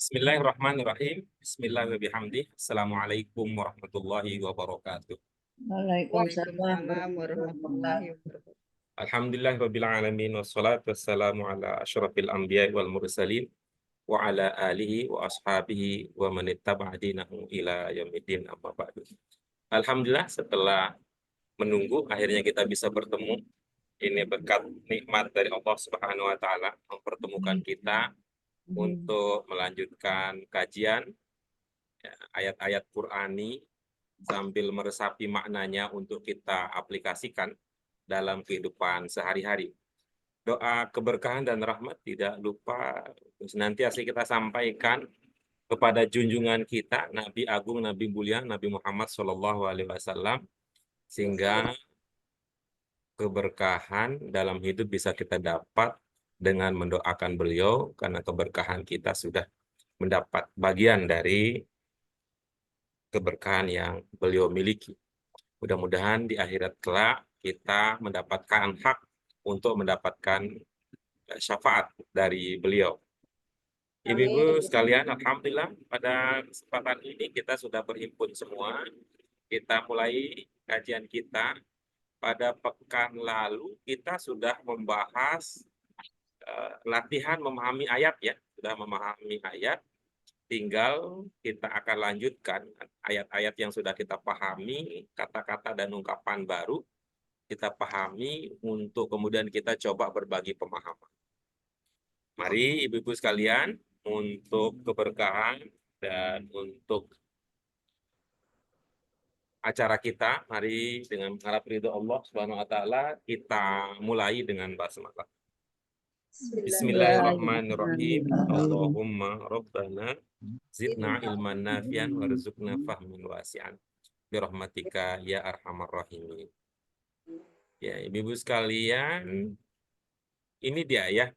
Bismillahirrahmanirrahim. Bismillahirrahmanirrahim. Assalamualaikum warahmatullahi wabarakatuh. Waalaikumsalam Waalaikumsalam warahmatullahi wabarakatuh. Alhamdulillahirabbil alamin wassalatu wassalamu ala asyrafil anbiya'i wal mursalin wa ala alihi wa ashabihi wa man ittaba'a dinahu ila yaumiddin amma ba'du. Alhamdulillah setelah menunggu akhirnya kita bisa bertemu. Ini berkat nikmat dari Allah Subhanahu wa taala mempertemukan kita untuk melanjutkan kajian ayat-ayat Qur'ani sambil meresapi maknanya untuk kita aplikasikan dalam kehidupan sehari-hari. Doa keberkahan dan rahmat tidak lupa senantiasa kita sampaikan kepada junjungan kita, Nabi Agung, Nabi Mulia, Nabi Muhammad SAW, sehingga keberkahan dalam hidup bisa kita dapat dengan mendoakan beliau, karena keberkahan kita sudah mendapat bagian dari keberkahan yang beliau miliki. Mudah-mudahan di akhirat kelak kita mendapatkan hak untuk mendapatkan syafaat dari beliau. Ibu-ibu sekalian, alhamdulillah pada kesempatan ini kita sudah berhimpun semua. Kita mulai kajian kita. Pada pekan lalu kita sudah membahas latihan memahami ayat ya, sudah memahami ayat. Tinggal kita akan lanjutkan ayat-ayat yang sudah kita pahami, kata-kata dan ungkapan baru kita pahami untuk kemudian kita coba berbagi pemahaman. Mari ibu-ibu sekalian, untuk keberkahan dan untuk acara kita, mari dengan mengharap ridho Allah Subhanahu wa taala kita mulai dengan basmalah. Bismillahirrahmanirrahim. Allahumma rabbana zidna ilman nafian warzuqna fahman wasi'an birahmatika ya arhamar rahimin. Ya, ibu-ibu sekalian, ini dia ya.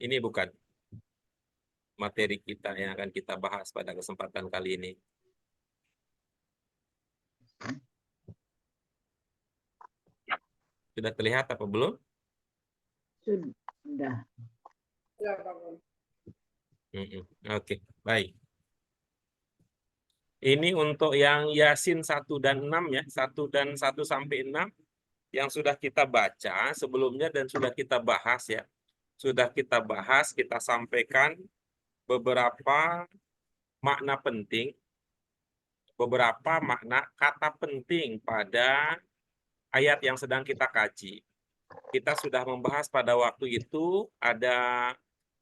Ini bukan materi kita yang akan kita bahas pada kesempatan kali ini. Sudah terlihat apa belum? Sudah. Oke, baik. Ini untuk yang Yasin 1 dan 6 ya, 1 dan 1 sampai 6 yang sudah kita baca sebelumnya dan sudah kita bahas ya. Sudah kita bahas, kita sampaikan beberapa makna penting, beberapa makna kata penting pada ayat yang sedang kita kaji. Kita sudah membahas pada waktu itu ada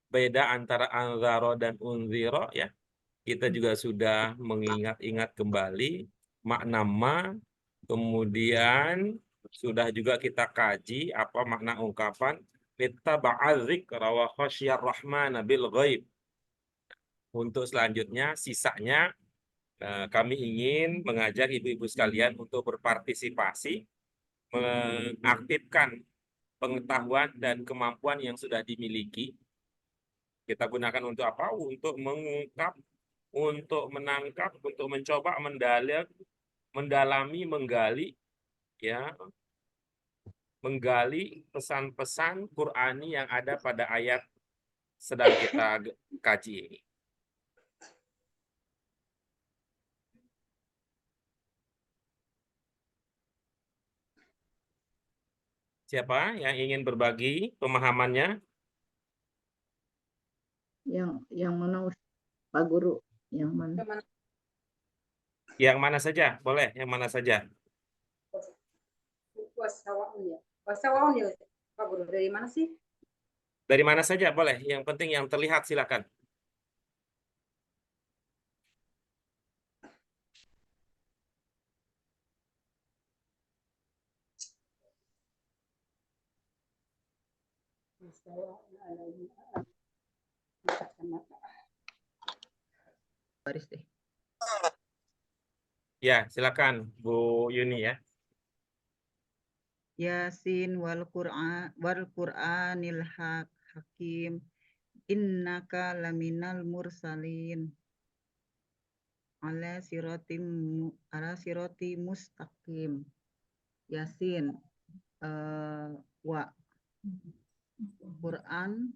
beda antara anzaro dan unziro ya. Kita juga sudah mengingat-ingat kembali makna ma, kemudian sudah juga kita kaji apa makna ungkapan ittaba'adz dzikra wa khasyar rahmana bil ghaib. Untuk selanjutnya sisanya kami ingin mengajak ibu-ibu sekalian untuk berpartisipasi, mengaktifkan pengetahuan dan kemampuan yang sudah dimiliki. Kita gunakan untuk apa? Untuk mengungkap, untuk menangkap, untuk mencoba mendalami, menggali, ya, menggali pesan-pesan Qur'ani yang ada pada ayat sedang kita kaji ini. Siapa yang ingin berbagi pemahamannya? Yang mana Pak Guru? Yang mana? Yang mana saja, boleh, yang mana saja. Wasawaun ya, Pak Guru, dari mana sih? Dari mana saja boleh, yang penting yang terlihat silakan. Baris deh. Ya, silakan Bu Yuni ya. Yasin wal Qur'anil hakim innaka laminal mursalin ala siroti mustaqim. Yasin wa Quran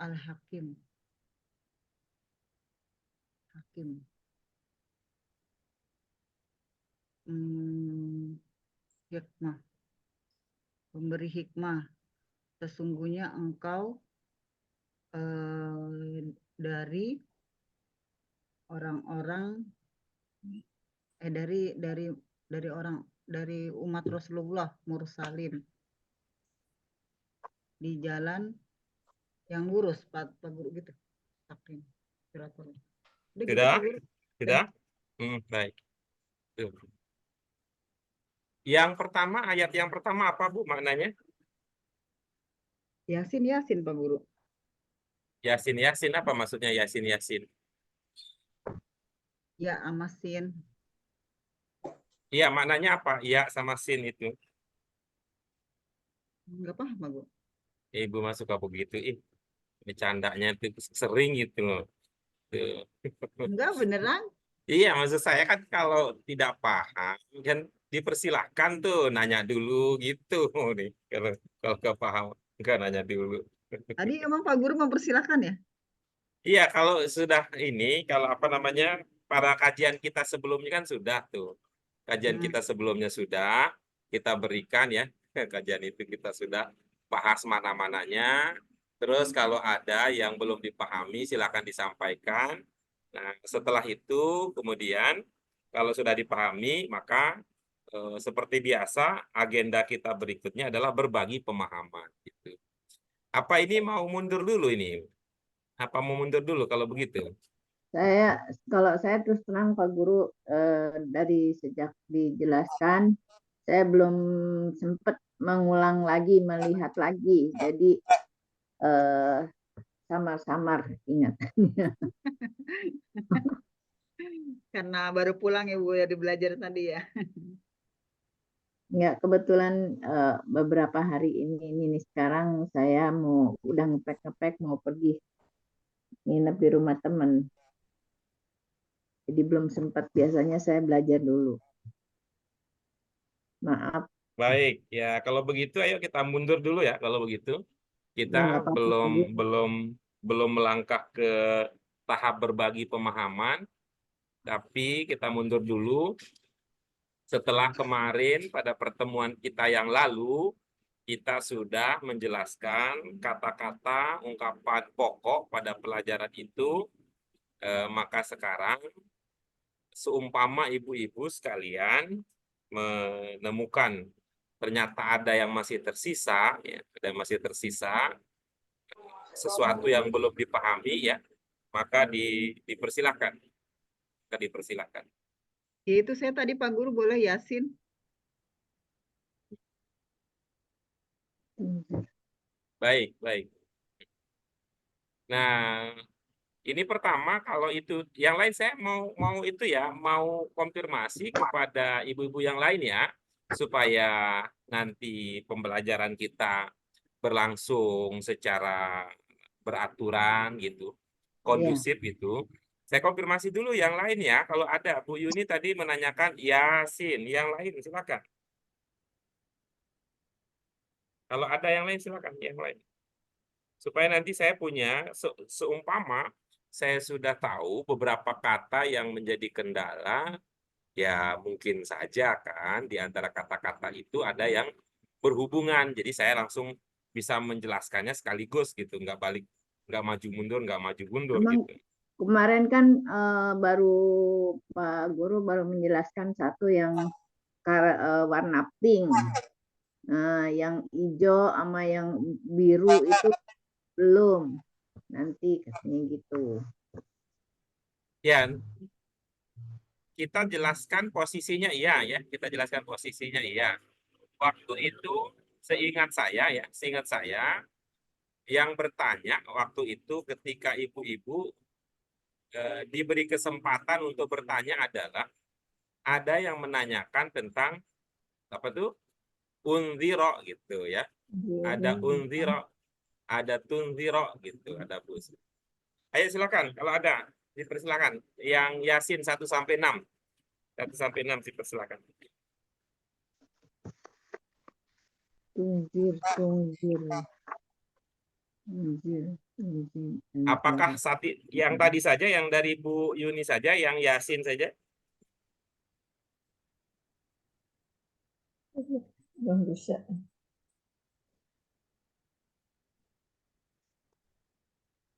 al-Hakim. Hakim. Hikmah. Pemberi hikmah. Sesungguhnya engkau dari orang-orang dari umat Rasulullah mursalin di jalan yang lurus, Pak Guru gitu. Hakim. Udah gitu, Sudah? Pak Guru. Sudah? Baik. Tuh. Yang pertama, ayat yang pertama apa, Bu, maknanya? Yasin, Pak Guru. Yasin, Yasin, apa maksudnya Yasin, Yasin? Ya, amasin. Iya, maknanya apa? Iya sama sin itu. Enggak paham, Pak Guru. Ibu mah suka begitu. Bercandanya itu sering gitu loh. Tuh. Enggak, beneran. Iya, maksud saya kan kalau tidak paham kan dipersilahkan tuh nanya dulu gitu nih. Kalau nggak paham nggak nanya dulu. Tadi emang Pak Guru mempersilahkan ya? Iya, kalau sudah ini, kalau apa namanya, para kajian kita sebelumnya kan sudah tuh. Kajian kita sebelumnya sudah, kita berikan ya, kajian itu kita sudah bahas mana-mananya. Terus kalau ada yang belum dipahami, silakan disampaikan. Nah, setelah itu, kemudian kalau sudah dipahami, maka seperti biasa, agenda kita berikutnya adalah berbagi pemahaman. Gitu. Apa ini mau mundur dulu ini? Apa mau mundur dulu kalau begitu? Kalau saya terus terang Pak Guru, dari sejak dijelaskan saya belum sempat mengulang lagi, melihat lagi, jadi samar-samar ingatannya. Karena baru pulang ya Bu ya, di belajar tadi ya. Enggak, kebetulan beberapa hari ini nih sekarang saya udah ngepek mau pergi nginep di rumah teman. Jadi belum sempat, biasanya saya belajar dulu. Maaf. Baik, ya kalau begitu ayo kita mundur dulu ya kalau begitu. Kita Ya, nggak apa-apa, belum Bu. belum melangkah ke tahap berbagi pemahaman, tapi kita mundur dulu. Setelah kemarin pada pertemuan kita yang lalu, kita sudah menjelaskan kata-kata ungkapan pokok pada pelajaran itu, maka sekarang seumpama ibu-ibu sekalian menemukan ternyata ada yang masih tersisa, ya, ada yang masih tersisa, sesuatu yang belum dipahami, ya, maka dipersilahkan, dipersilahkan. Itu saya tadi Pak Guru boleh Yasin. Baik, baik. Nah, ini pertama, kalau itu yang lain saya mau itu ya, mau konfirmasi kepada ibu-ibu yang lain ya, supaya nanti pembelajaran kita berlangsung secara beraturan gitu, kondusif gitu. Saya konfirmasi dulu yang lain ya, kalau ada Bu Yuni tadi menanyakan Yasin, yang lain silakan. Kalau ada yang lain silakan, yang lain. Supaya nanti saya punya seumpama saya sudah tahu beberapa kata yang menjadi kendala, ya mungkin saja kan di antara kata-kata itu ada yang berhubungan. Jadi saya langsung bisa menjelaskannya sekaligus gitu, nggak maju mundur, nggak maju mundur Emang gitu. kemarin kan baru Pak Guru baru menjelaskan satu yang warna pink. Nah, yang hijau sama yang biru itu belum. Nanti katanya gitu. Ya, kita jelaskan posisinya iya ya, kita jelaskan posisinya iya. Waktu itu seingat saya yang bertanya waktu itu ketika ibu-ibu diberi kesempatan untuk bertanya adalah ada yang menanyakan tentang apa tuh unziro gitu ya, ada unziro, ada tunziro gitu, ada bus. Ayo silakan kalau ada dipersilakan yang Yasin 1 sampai 6, 1 sampai 6 dipersilakan. Tunjir. Apakah yang tadi saja, yang dari Bu Yuni saja, yang Yasin saja? Belum bisa.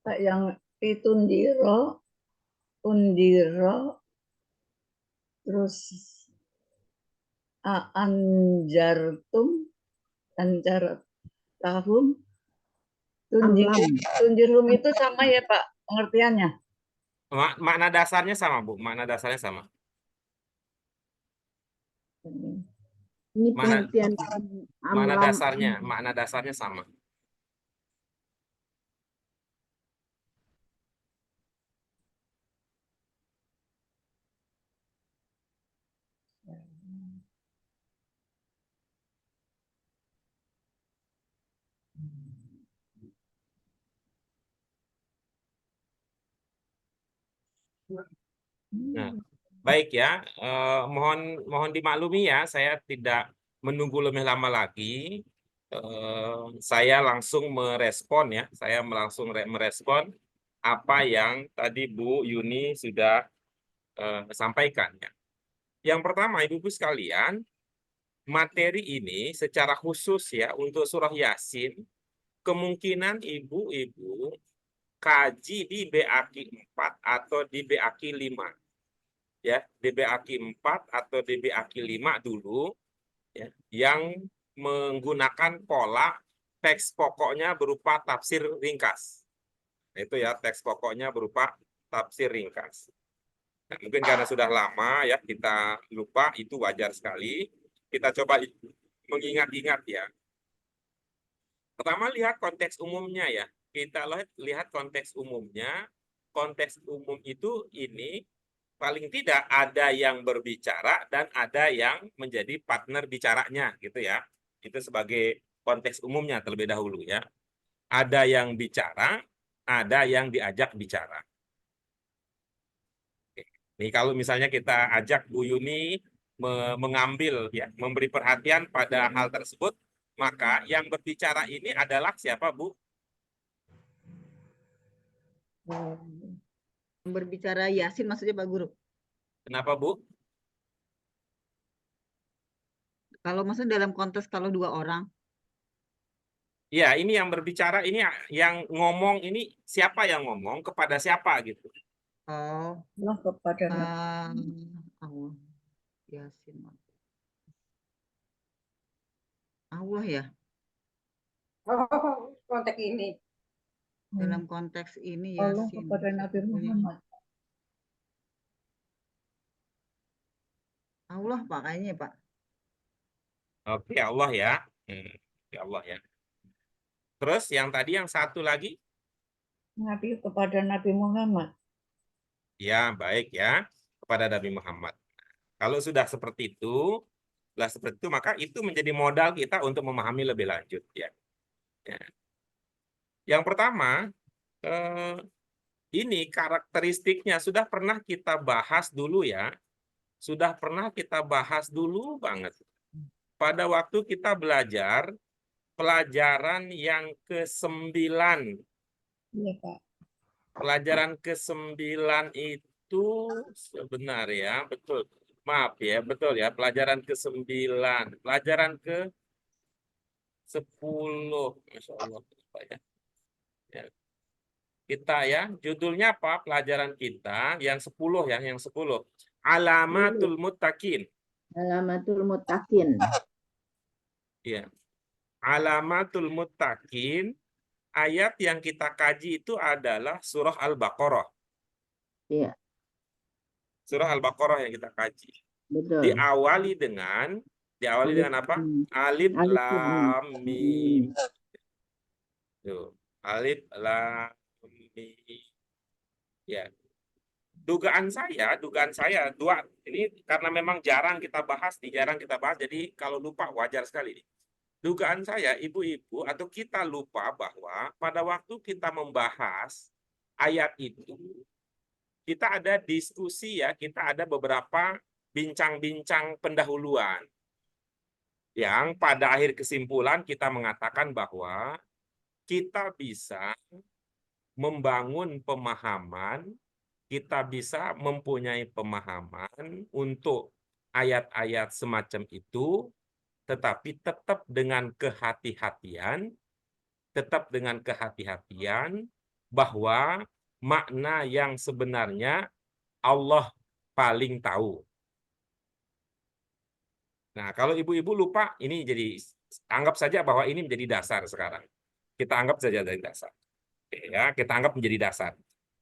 Yang itu undiro, terus anjartum, tahum, tunjirum itu sama ya Pak pengertiannya? Makna dasarnya sama, Bu. Makna dasarnya sama. Ini Mana, pengertian makna dasarnya sama. Nah, baik ya, mohon dimaklumi ya, saya tidak menunggu lebih lama lagi. Saya langsung merespon ya, merespon apa yang tadi Bu Yuni sudah sampaikan ya. Yang pertama, Ibu-ibu sekalian, materi ini secara khusus ya untuk surah Yasin, kemungkinan ibu-ibu kaji di BAQ 4 atau di BAQ 5. Ya, di BAQ 4 atau di BAQ 5 dulu ya, yang menggunakan pola teks pokoknya berupa tafsir ringkas. Itu ya, teks pokoknya berupa tafsir ringkas. Nah, mungkin karena sudah lama ya kita lupa, itu wajar sekali. Kita coba mengingat-ingat ya. Pertama lihat konteks umumnya ya. Kita lihat konteks umumnya. Konteks umum itu ini paling tidak ada yang berbicara dan ada yang menjadi partner bicaranya gitu ya. Itu sebagai konteks umumnya terlebih dahulu ya. Ada yang bicara, ada yang diajak bicara. Nih kalau misalnya kita ajak Bu Yuni mengambil ya, memberi perhatian pada hal tersebut, maka yang berbicara ini adalah siapa, Bu? Berbicara Yasin maksudnya Pak Guru. Kenapa, Bu? Kalau maksudnya dalam konteks kalau 2 orang. Ya, ini yang berbicara, ini yang ngomong ini siapa yang ngomong kepada siapa gitu. Oh, Allah kepada Allah. Yasin. Allah ya. Oh, konteks ini. Dalam konteks ini Allah Yasin. kepada Nabi Muhammad. Allah Pak kayaknya Pak. Oke, Allah ya. Ya Allah ya. Terus yang tadi yang satu lagi? Nabi kepada Nabi Muhammad. Ya, baik ya. Kepada Nabi Muhammad. Kalau sudah seperti itu, maka itu menjadi modal kita untuk memahami lebih lanjut ya. Yang pertama, ini karakteristiknya sudah pernah kita bahas dulu ya. Sudah pernah kita bahas dulu banget. Pada waktu kita belajar pelajaran yang ke-9. Iya, Pak. Pelajaran ke-9 itu sebentar ya, betul. Maaf ya, betul ya. Pelajaran ke-9. Pelajaran ke-10. Masya Allah. Ya. Kita ya, judulnya apa? Pelajaran kita yang 10 ya, yang 10. Alamatul Muttaqin. Alamatul Muttaqin. Ya. Alamatul Muttaqin, ayat yang kita kaji itu adalah surah Al-Baqarah. Iya. Surah Al-Baqarah yang kita kaji. Betul. Diawali dengan apa? Alif Lam Mim. Tuh. Alif Lam Mim. Ya. Dugaan saya dua ini karena memang jarang kita bahas, jadi kalau lupa wajar sekali. Dugaan saya ibu-ibu atau kita lupa bahwa pada waktu kita membahas ayat itu, kita ada diskusi ya, kita ada beberapa bincang-bincang pendahuluan. Yang pada akhir kesimpulan kita mengatakan bahwa kita bisa membangun pemahaman, kita bisa mempunyai pemahaman untuk ayat-ayat semacam itu, tetapi tetap dengan kehati-hatian, bahwa makna yang sebenarnya Allah paling tahu. Nah, kalau ibu-ibu lupa, ini jadi anggap saja bahwa ini menjadi dasar sekarang. Kita anggap saja dari dasar. Oke, ya, kita anggap menjadi dasar.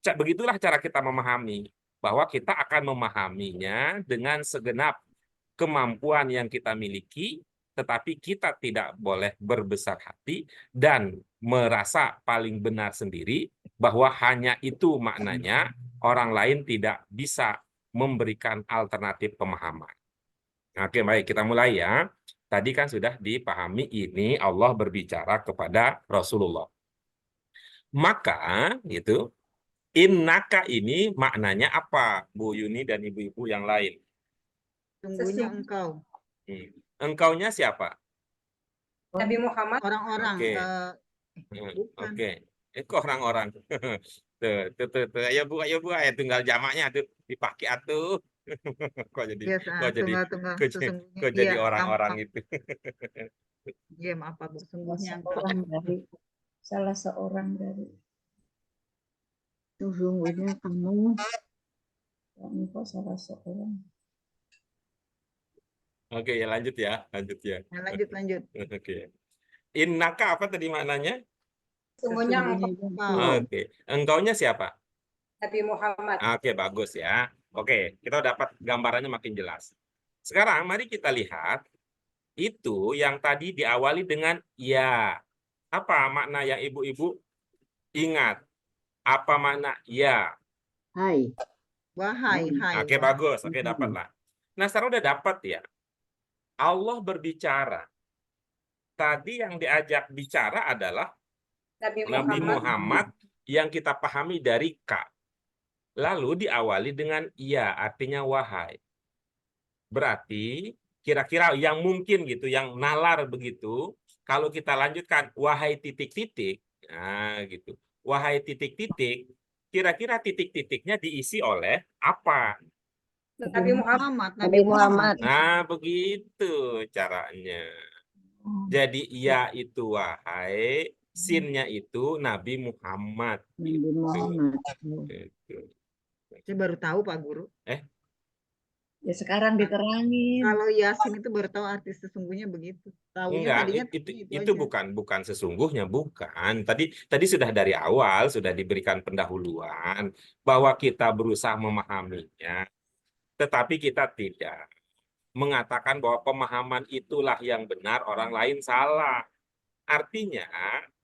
Begitulah cara kita memahami, bahwa kita akan memahaminya dengan segenap kemampuan yang kita miliki, tetapi kita tidak boleh berbesar hati dan merasa paling benar sendiri, bahwa hanya itu maknanya, orang lain tidak bisa memberikan alternatif pemahaman. Oke, baik, kita mulai ya. Tadi kan sudah dipahami ini Allah berbicara kepada Rasulullah. Maka, gitu, innaka ini maknanya apa, Bu Yuni dan ibu-ibu yang lain? Sungguhnya engkau. Engkaunya siapa? Nabi Muhammad. Orang-orang. Oke. Bukan. Oke. Kok orang-orang? Tuh. Ayo bu, ayo tunggal jamaknya tuh dipakai atuh. Kok jadi Tunggal sesungguhnya. kok jadi orang-orang itu. Iya, maaf Bu, sungguhnya engkau. Salah seorang dari Sesungguhnya kamu engkau salah seorang. Oke, ya lanjut ya. Lanjut. Oke. Innaka apa tadi maknanya? Sungguhnya engkau. Oke. Engkaunya siapa? Nabi Muhammad. Oke, bagus ya. Oke, kita dapat gambarannya makin jelas. Sekarang mari kita lihat itu yang tadi diawali dengan ya. Apa makna yang ibu-ibu ingat? Apa makna ya? hai. Wahai. Oke, bagus. Oke, dapatlah. Nah, sekarang udah dapat ya. Allah berbicara. Tadi yang diajak bicara adalah Nabi Muhammad yang kita pahami dari ka. Lalu diawali dengan ya, artinya wahai. Berarti kira-kira yang mungkin gitu, yang nalar begitu, kalau kita lanjutkan wahai titik-titik, nah gitu. Wahai titik-titik, kira-kira titik-titiknya diisi oleh apa? Nabi Muhammad. Nah, begitu caranya. Jadi ya itu wahai, sinnya itu Nabi Muhammad. Nabi Muhammad. Saya baru tahu Pak Guru. Ya sekarang diterangin. Kalau Yasin itu baru tahu arti sesungguhnya begitu. Enggak, itu bukan sesungguhnya, bukan. Tadi sudah dari awal sudah diberikan pendahuluan bahwa kita berusaha memahaminya, tetapi kita tidak mengatakan bahwa pemahaman itulah yang benar, orang lain salah. Artinya,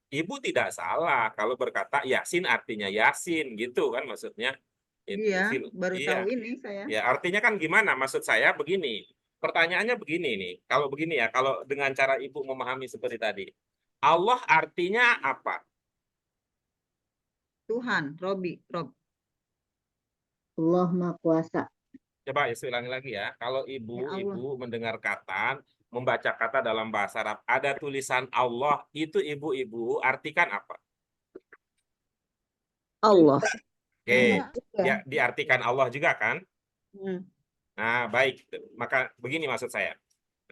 ibu tidak salah kalau berkata Yasin artinya Yasin, gitu kan maksudnya. Iya, baru tahu ini saya. Ya, artinya kan gimana? Maksud saya begini. Pertanyaannya begini nih. Kalau begini ya, kalau dengan cara ibu memahami seperti tadi. Allah artinya apa? Tuhan, Rob. Allah Maha Kuasa. Coba ya, ulangi lagi ya. Kalau ibu mendengar kata, membaca kata dalam bahasa Arab, ada tulisan Allah, itu ibu-ibu artikan apa? Allah. Oke, ya, diartikan Allah juga kan? Nah, baik. Maka begini maksud saya.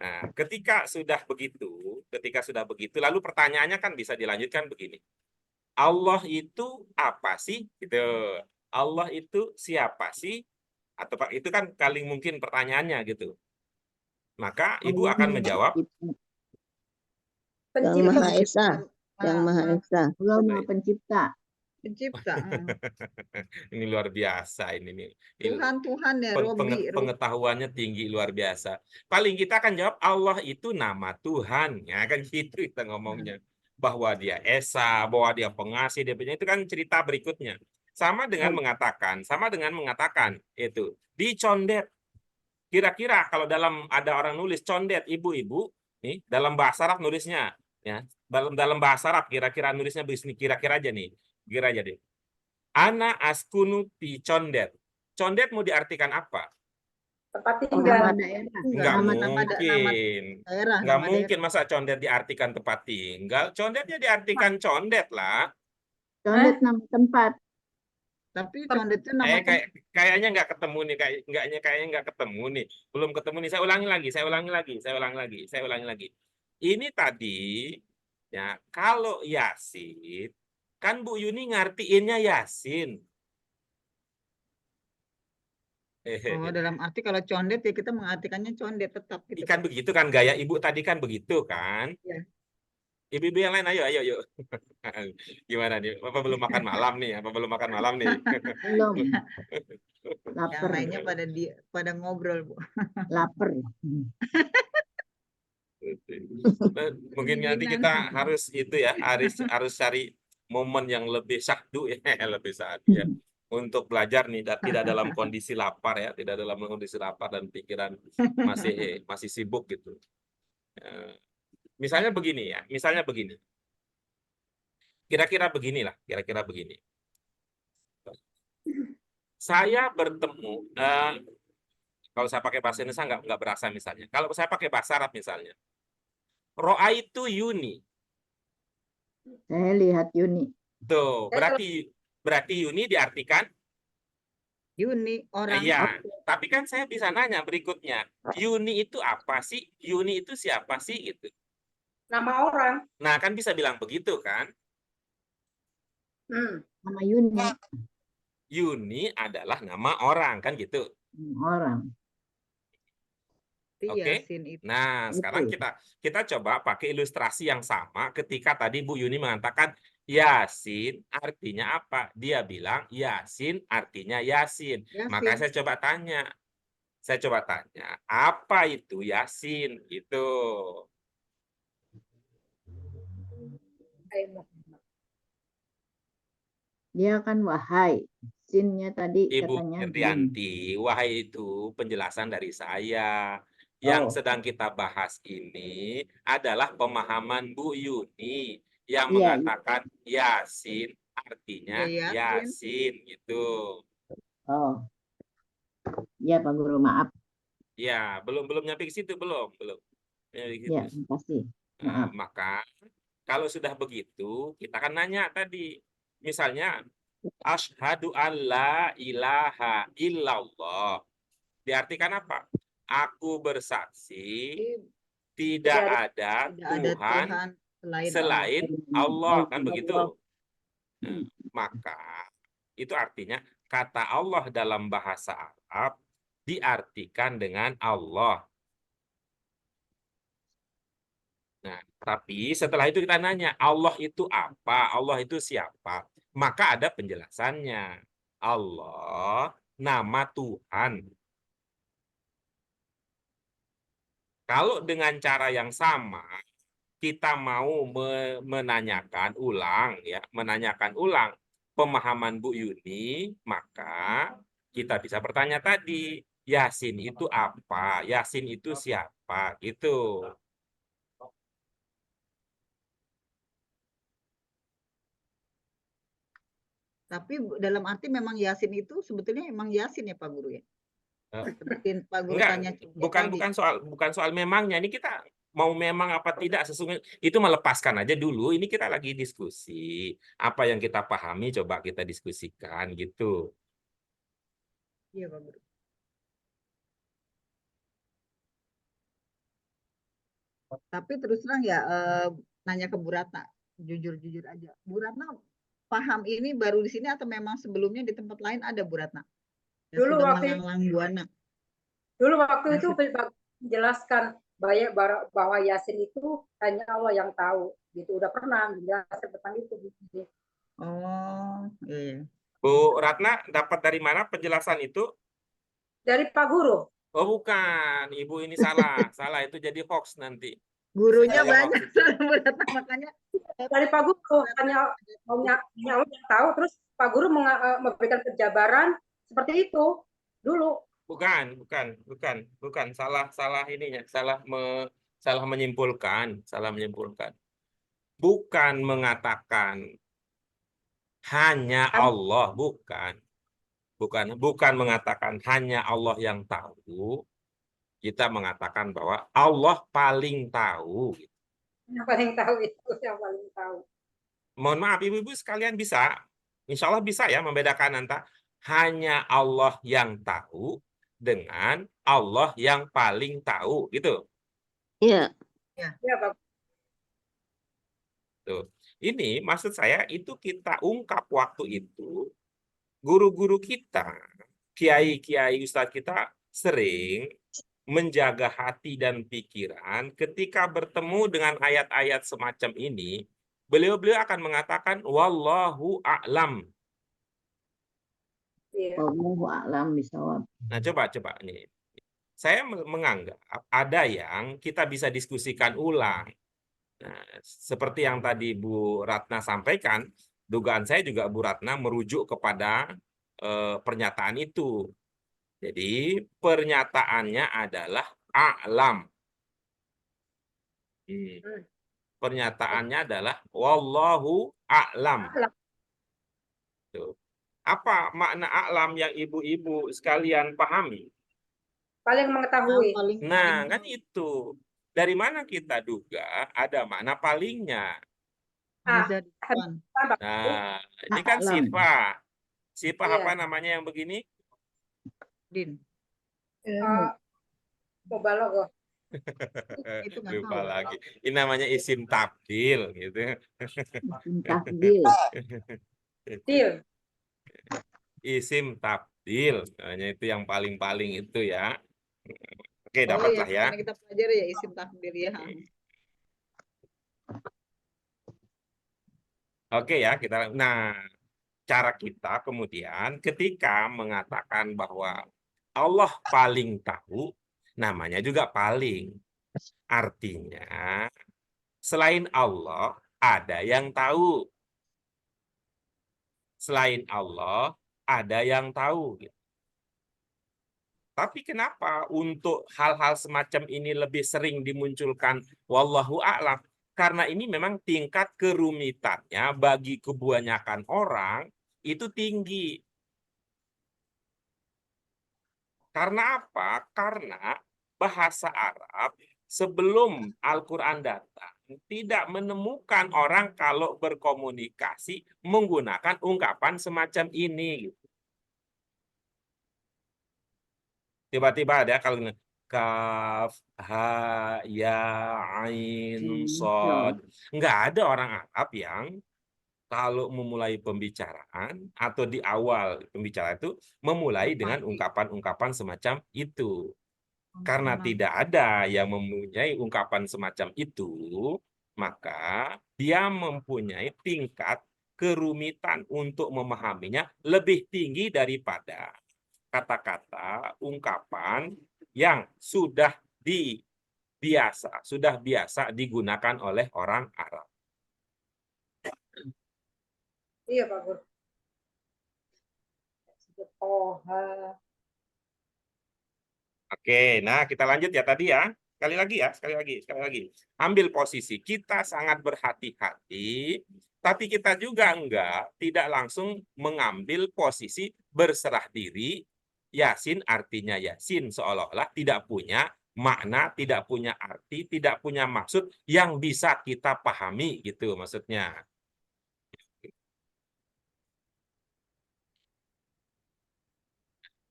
Nah, ketika sudah begitu, lalu pertanyaannya kan bisa dilanjutkan begini. Allah itu apa sih? Gitu. Allah itu siapa sih? Atau itu kan paling mungkin pertanyaannya gitu. Maka ibu akan menjawab. Yang Maha Esa. Yang Maha Esa. Allah Maha Pencipta. Ini luar biasa ini. Tuhan ya, Robi. Pengetahuannya tinggi luar biasa. Paling kita akan jawab Allah itu nama Tuhan, ya kan gitu kita ngomongnya. Bahwa dia Esa, bahwa dia pengasih, dia punya itu kan cerita berikutnya. Sama dengan mengatakan itu dicondet. Kira-kira kalau ada orang nulis condet ibu-ibu, nih dalam bahasa Arab nulisnya ya. Dalam bahasa Arab kira-kira nulisnya begini, kira-kira aja nih. Kira aja deh. Ana askunu fi condet. Condet mau diartikan apa? Tempat Oh, tinggal. nama daerah. Nggak Nama mungkin. daerah, Nggak nama mungkin masa condet diartikan tempat tinggal. Condetnya diartikan condet lah. Condet nama tempat. Tapi condet itu nama Kayaknya nggak ketemu nih, kayaknya nggak ketemu nih. Belum ketemu nih. Saya ulangi lagi. Ini tadi ya, kalau Yasin kan Bu Yuni ngartiinnya Yasin. Oh, dalam arti kalau condet ya kita mengartikannya condet tetap gitu. Kan begitu kan gaya Ibu tadi kan begitu kan? Iya. Ibu-ibu yang lain ayo. Gimana nih? Apa belum makan malam nih? Belum. Yang Lapar. lainnya pada ngobrol, Bu. Lapar. Mungkin nanti kita harus itu ya, harus cari momen yang lebih syahdu ya, lebih syahdu ya, untuk belajar nih, tidak dalam kondisi lapar ya, tidak dalam kondisi lapar dan pikiran masih sibuk gitu. Misalnya begini. Kira-kira begini. Saya bertemu, kalau saya pakai bahasa Indonesia nggak berasa misalnya. Kalau saya pakai bahasa Arab misalnya, Ro'aitu Yuni. Saya lihat Yuni. Tuh, berarti Yuni diartikan Yuni orang. iya. Tapi kan saya bisa nanya berikutnya, Yuni itu apa sih? Yuni itu siapa sih gitu? Nama orang. Nah, kan bisa bilang begitu kan? Nama Yuni. Yuni adalah nama orang kan gitu. Orang. Oke. Yasin itu. Nah, sekarang Betul. kita coba pakai ilustrasi yang sama ketika tadi Bu Yuni mengatakan Yasin artinya apa? Dia bilang Yasin artinya Yasin. Maka saya coba tanya, apa itu Yasin? Gitu. Dia kan wahai. Sinnya tadi Ibu katanya. Irdianti, wahai itu penjelasan dari saya. Yang sedang kita bahas ini adalah pemahaman Bu Yuni yang mengatakan Yasin artinya Yasin gitu. Oh. Ya Pak Guru, maaf. Ya, belum nyampe ke situ, belum. Ya, terima kasih. Maaf. Maka kalau sudah begitu, kita akan nanya tadi. Misalnya, asyhadu alla ilaha illallah. Diartikan apa? Aku bersaksi tidak ada Tuhan selain Allah, kan begitu. Nah, maka itu artinya kata Allah dalam bahasa Arab diartikan dengan Allah. Nah, tapi setelah itu kita nanya, Allah itu apa? Allah itu siapa? Maka ada penjelasannya. Allah, nama Tuhan. Kalau dengan cara yang sama, kita mau menanyakan ulang pemahaman Bu Yuni, maka kita bisa bertanya tadi, Yasin itu apa? Yasin itu siapa? Gitu. Tapi dalam arti memang Yasin itu sebetulnya memang Yasin ya Pak Guru ya? Seperti Pak Guru tanya. Bukan soal memangnya. Ini kita mau memang apa tidak sesungguhnya itu melepaskan aja dulu. Ini kita lagi diskusi. Apa yang kita pahami coba kita diskusikan gitu. Iya Pak Guru. Tapi terus terang ya nanya ke Bu Ratna, jujur aja. Bu Ratna paham ini baru di sini atau memang sebelumnya di tempat lain ada Bu Ratna? Dulu waktu itu menjelaskan bahwa Yasin itu hanya Allah yang tahu. Gitu udah pernah menjelaskan tentang itu. Oh, iya. Bu Ratna dapat dari mana penjelasan itu? Dari Pak Guru. Oh bukan, Ibu ini salah itu jadi hoax nanti. Gurunya banyak, makanya dari Pak Guru hanya Allah yang tahu, terus Pak Guru memberikan penjabaran seperti itu dulu. Bukan, salah ininya, salah menyimpulkan. Bukan mengatakan hanya Allah, bukan bukan mengatakan hanya Allah yang tahu, kita mengatakan bahwa Allah paling tahu. Yang paling tahu itu yang paling tahu. Mohon maaf ibu-ibu sekalian bisa, insya Allah bisa ya membedakan antara hanya Allah yang tahu dengan Allah yang paling tahu gitu. Iya. Ya, Pak. Tuh. Ini maksud saya itu kita ungkap waktu itu, guru-guru kita, kiai-kiai ustadz kita sering menjaga hati dan pikiran ketika bertemu dengan ayat-ayat semacam ini, beliau-beliau akan mengatakan wallahu a'lam. Iya. Wallahu a'lam bishawab. Nah, coba nih. Saya menganggap ada yang kita bisa diskusikan ulang. Nah, seperti yang tadi Bu Ratna sampaikan, dugaan saya juga Bu Ratna merujuk kepada pernyataan itu. Jadi pernyataannya adalah a'lam. Pernyataannya adalah wallahu a'lam. Tuh. Apa makna a'lam yang ibu-ibu sekalian pahami? Paling mengetahui. Nah, kan itu. Dari mana kita duga ada makna palingnya? Nah, ini kan sifat. Sifat Iya. apa namanya yang begini? Din. Mubalaghah. Itu nggak Lupa tahu. lagi. Ini namanya isim tabdil gitu. Isim tabdil. Til. Isim tabdil. Hanya itu yang paling-paling itu ya. Oke, Oh dapat iya, lah ya. karena kita pelajari ya isim takdir ya. Oke ya, kita. Nah, cara kita kemudian ketika mengatakan bahwa Allah paling tahu, namanya juga paling. Artinya, selain Allah ada yang tahu. Selain Allah ada yang tahu. Tapi kenapa untuk hal-hal semacam ini lebih sering dimunculkan wallahu a'lam? Karena ini memang tingkat kerumitannya bagi kebanyakan orang itu tinggi. Karena apa? Karena bahasa Arab sebelum Al-Quran datang tidak menemukan orang kalau berkomunikasi menggunakan ungkapan semacam ini. Tiba-tiba ada kalau kaf, ha, ya, ain, sod. Nggak ada orang Arab yang kalau memulai pembicaraan atau di awal pembicaraan itu memulai dengan ungkapan-ungkapan semacam itu. Karena tidak ada yang mempunyai ungkapan semacam itu, maka dia mempunyai tingkat kerumitan untuk memahaminya lebih tinggi daripada kata-kata, ungkapan yang sudah biasa digunakan oleh orang Arab. Iya, Pak Guru. Oke, nah kita lanjut ya tadi ya. Sekali lagi. Ambil posisi. Kita sangat berhati-hati, tapi kita juga tidak langsung mengambil posisi berserah diri. Yasin artinya Yasin seolah-olah tidak punya makna, tidak punya arti, tidak punya maksud yang bisa kita pahami gitu maksudnya.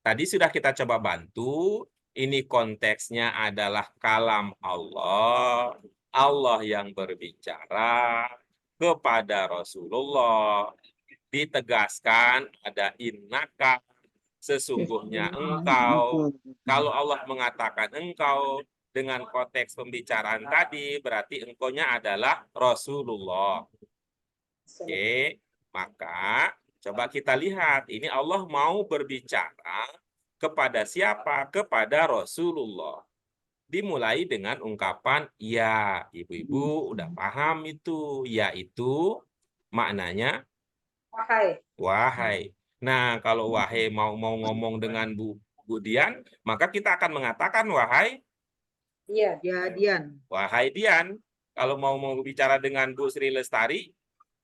Tadi sudah kita coba bantu, ini konteksnya adalah kalam Allah, Allah yang berbicara kepada Rasulullah, ditegaskan ada innaka, sesungguhnya engkau. Kalau Allah mengatakan engkau dengan konteks pembicaraan tadi, berarti engkaunya adalah Rasulullah. Oke, maka coba kita lihat, ini Allah mau berbicara kepada siapa? Kepada Rasulullah. Dimulai dengan ungkapan ya. Ibu-ibu udah paham itu. Ya itu maknanya wahai. Nah, kalau wahai mau ngomong dengan Bu Dian, maka kita akan mengatakan wahai. Iya. Ya, Dian. Wahai Dian. Kalau mau bicara dengan Bu Sri Lestari,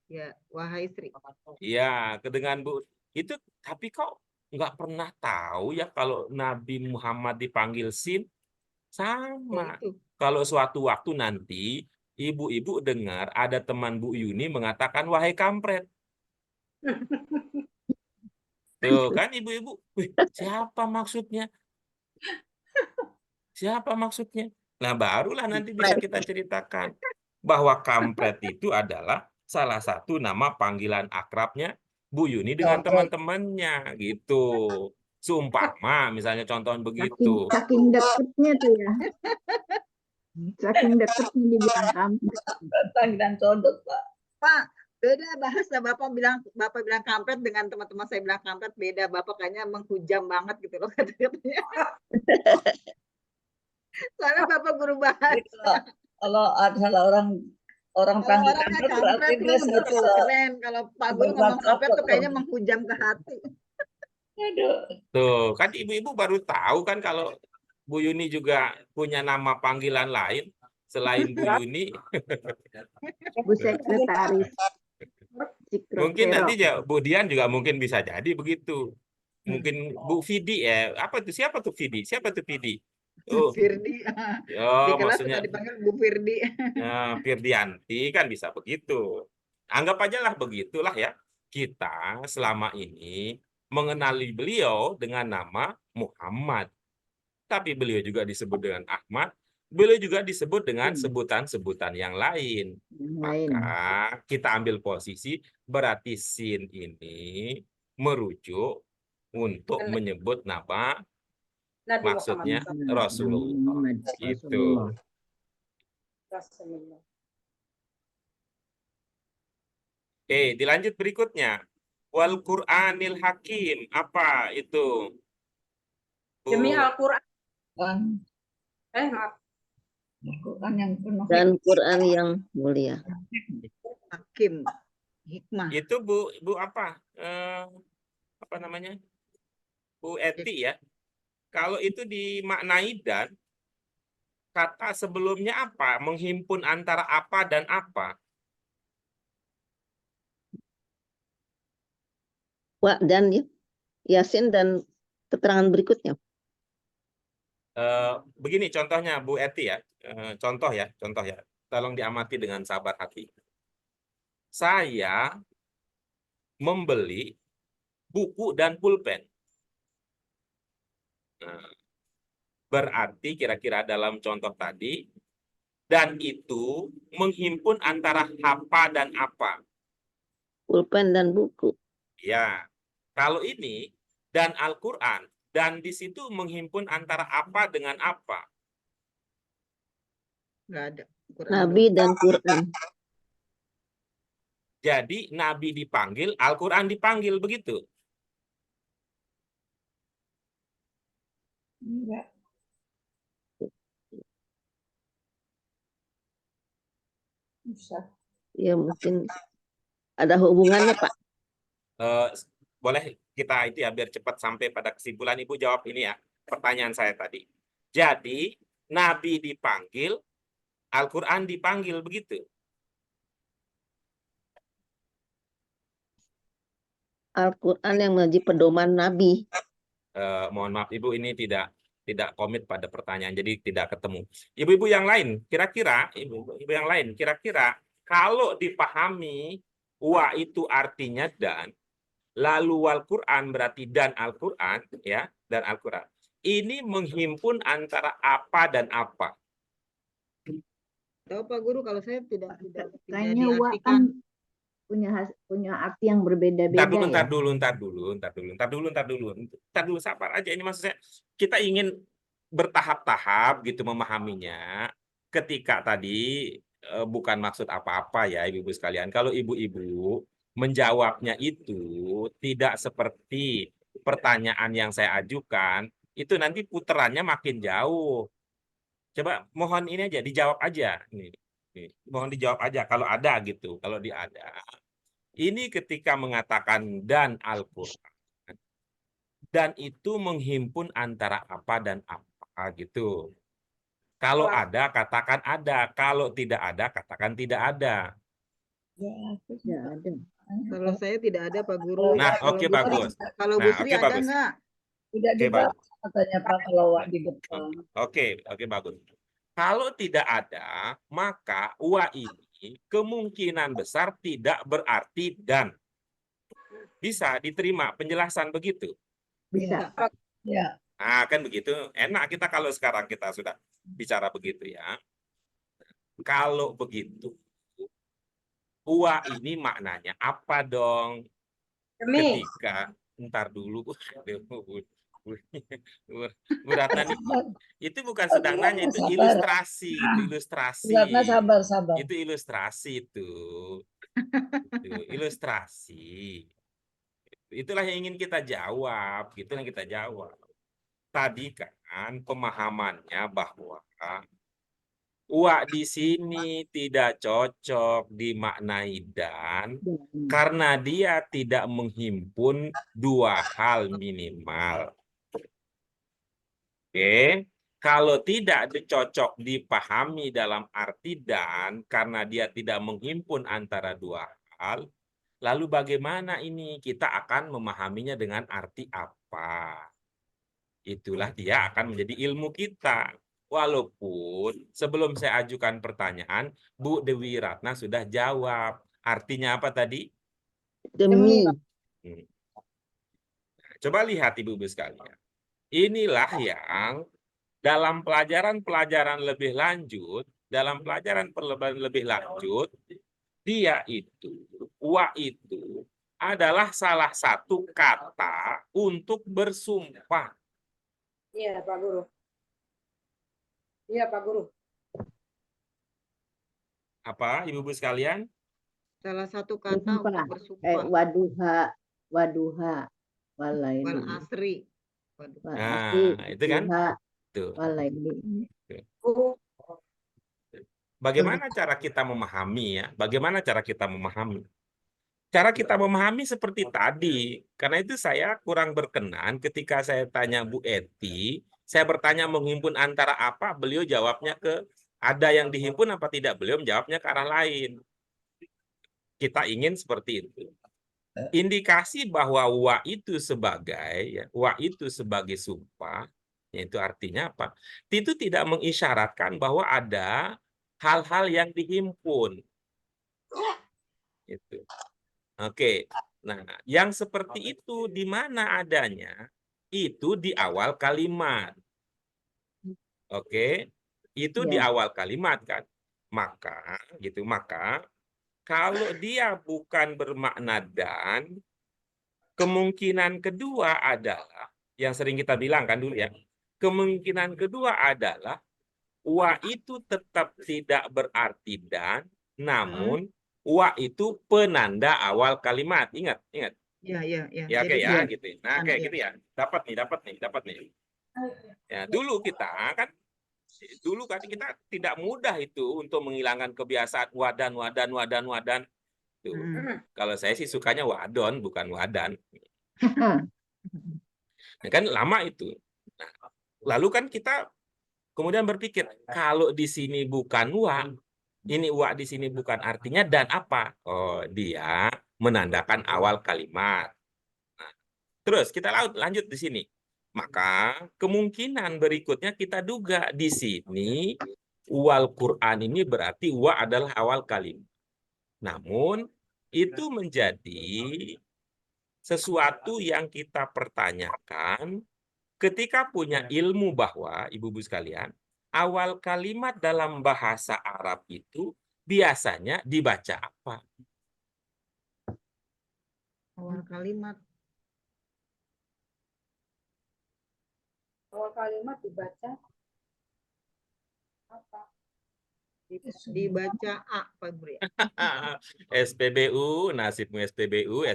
ya, wahai Sri. Iya, dengan Bu itu, tapi kok nggak pernah tahu ya kalau Nabi Muhammad dipanggil Sin? Ya Sama. itu. Kalau suatu waktu nanti ibu-ibu dengar ada teman Bu Yuni mengatakan wahai kampret. Tuh kan ibu-ibu, wih, siapa maksudnya? Siapa maksudnya? Nah, barulah nanti bisa kita ceritakan bahwa kampret itu adalah salah satu nama panggilan akrabnya Bu Yuni dengan teman-temannya gitu. Seumpama misalnya contohnya begitu. Saking deketnya tuh ya. Saking deketnya dibilang kampret. Panggilan sodok, Pak. Pak, beda bahasa. Bapak bilang kampret dengan teman-teman saya bilang kampret beda. Bapak kayaknya menghujam banget gitu loh katanya. Soalnya Bapak guru Jadi bahasa. kalau ada salah orang Kalau panggil orangnya kampret berarti kampret dia tuh gitu, sudah keren. Kalau Pak Guru ngomong kampret tuh kayaknya menghujam ke hati. aduh. Tuh, kan ibu-ibu baru tahu kan kalau Bu Yuni juga punya nama panggilan lain selain Bu Yuni. Bu Sekretaris. Mungkin Sekretero. nanti ya Bu Dian juga mungkin bisa jadi begitu. Mungkin Bu Vidi ya. Apa tuh? Siapa tuh Vidi? Siapa tuh Vidi? Oh, Firdi. ya Di kelas maksudnya suka dipanggil Bu Firdi. Firdianti kan bisa begitu. Anggap aja lah begitulah ya. Kita selama ini mengenali beliau dengan nama Muhammad. Tapi beliau juga disebut dengan Ahmad. Beliau juga disebut dengan sebutan-sebutan yang lain. Yang lain. Maka kita ambil posisi berarti sin ini merujuk untuk menyebut nama Nabi maksudnya Muhammad Rasulullah. Muhammad Gitu. Rasulullah. Dilanjut berikutnya. Wal Qur'anil Hakim. Apa itu? Bu? Demi Al-Quran. Kan Maaf. Al-Quran yang penuh Dan Quran yang mulia. Hakim. Hikmah. Itu Bu apa? Apa namanya? Bu Eti ya. Kalau itu dimaknai dan kata sebelumnya apa? Menghimpun antara apa dan apa? Dan Yasin dan keterangan berikutnya. Begini contohnya Bu Eti ya. Contoh ya. Tolong diamati dengan sabar hati. Saya membeli buku dan pulpen. Nah, berarti kira-kira dalam contoh tadi, dan itu menghimpun antara apa dan apa. Pulpen dan buku. Ya, kalau ini dan Al-Quran, dan di situ menghimpun antara apa dengan apa. Nggak ada. Quran Nabi dan Quran. Jadi Nabi dipanggil, Al-Quran dipanggil, begitu. enggak. Bisa. Ya mungkin ada hubungannya, Pak. Boleh kita itu ya biar cepat sampai pada kesimpulan. Ibu jawab ini ya pertanyaan saya tadi. Jadi Nabi dipanggil, Al-Quran dipanggil, begitu. Al-Quran yang menjadi pedoman Nabi. Mohon maaf Ibu, ini tidak komit pada pertanyaan, jadi tidak ketemu. Ibu-ibu yang lain, kira-kira ibu yang lain, kira-kira kalau dipahami wa itu artinya dan, lalu Al-Quran berarti dan Al-Quran, ya, dan Al-Quran. Ini menghimpun antara apa dan apa? Tahu Pak Guru, kalau saya tidak Kayaknya wa diartikan. kan punya arti yang berbeda-beda Ntar ya. dulu, sabar aja. Ini maksudnya kita ingin bertahap-tahap gitu memahaminya. Ketika tadi bukan maksud apa-apa ya ibu-ibu sekalian. Kalau ibu-ibu menjawabnya itu tidak seperti pertanyaan yang saya ajukan, itu nanti puterannya makin jauh. Coba mohon ini aja dijawab aja. Nih, mohon dijawab aja kalau ada gitu. Kalau ada. Ini ketika mengatakan dan Al-Quran. Dan itu menghimpun antara apa dan apa gitu. Kalau ada, katakan ada. Kalau tidak ada, katakan tidak ada. Ya, aku Ya ada. Kalau saya tidak ada Pak Guru. Nah, Kalau oke Bu Sri, bagus. kalau Bu Nah, Sri oke ada bagus. nggak? Tidak Oke dibaca bagus. katanya Pak kalau Wak di depan. Oke bagus. Kalau tidak ada, maka wa ini kemungkinan besar tidak berarti dan. Bisa diterima penjelasan begitu? Bisa. Ya, Nah, kan begitu. Enak kita kalau sekarang kita sudah bicara begitu ya. Kalau begitu, wa ini maknanya apa dong? Demi. Ketika, ntar dulu. Bu Ratna nih, itu bukan sedang nanya, itu ilustrasi, itu ilustrasi. Ratna sabar. Itu ilustrasi itu. Itu ilustrasi. Itulah yang ingin kita jawab, gitu yang kita jawab. Tadi kan pemahamannya bahwa wa di sini tidak cocok dimaknai dan karena dia tidak menghimpun dua hal minimal. Oke, kalau tidak cocok dipahami dalam arti dan karena dia tidak menghimpun antara dua hal, lalu bagaimana ini kita akan memahaminya dengan arti apa? Itulah dia akan menjadi ilmu kita. Walaupun sebelum saya ajukan pertanyaan, Bu Dewi Ratna sudah jawab. Artinya apa tadi? Demi. Coba lihat Ibu-ibu sekalian. Inilah yang dalam pelajaran-pelajaran lebih lanjut, dia itu, wa itu adalah salah satu kata untuk bersumpah. Iya, Pak Guru. Iya, Pak Guru. Apa, Ibu-ibu sekalian? Salah satu kata untuk bersumpah. Waduha, Wal walaini. asri. Nah, itu kan? Tuh. Walaini. Bagaimana cara kita memahami ya? Bagaimana cara kita memahami? Cara kita memahami seperti tadi. Karena itu saya kurang berkenan ketika saya tanya Bu Eti, saya bertanya menghimpun antara apa, beliau jawabnya ke ada yang dihimpun apa tidak, beliau menjawabnya ke arah lain. Kita ingin seperti itu. Indikasi bahwa wa itu sebagai sumpah, yaitu artinya apa? Itu tidak mengisyaratkan bahwa ada hal-hal yang dihimpun. Itu. Oke. Nah, yang seperti itu di mana adanya? Itu di awal kalimat. Oke. Itu di awal kalimat kan. Maka kalau dia bukan bermakna dan, kemungkinan kedua adalah, yang sering kita bilang kan dulu ya, kemungkinan kedua adalah wa itu tetap tidak berarti dan, namun wa itu penanda awal kalimat. Ingat. Iya. Ya, oke ya, gitu. Nah, kayak Iya. gitu ya. Dapat nih. Ya, dulu kan kita tidak mudah itu untuk menghilangkan kebiasaan wadan. Tuh. Kalau saya sih sukanya wadon, bukan wadan. Nah, kan lama itu. Nah, lalu kan kita kemudian berpikir, kalau di sini bukan wa, ini wa di sini bukan artinya dan apa? Oh, dia menandakan awal kalimat. Nah, terus kita lanjut di sini. Maka kemungkinan berikutnya kita duga di sini wal Quran ini berarti wa adalah awal kalimat. Namun itu menjadi sesuatu yang kita pertanyakan ketika punya ilmu bahwa, ibu-ibu sekalian, awal kalimat dalam bahasa Arab itu biasanya dibaca apa? Awal kalimat. Awal kalimat dibaca apa? Dibaca A, Pak Guru ya. SPBU, nasibmu SPBU.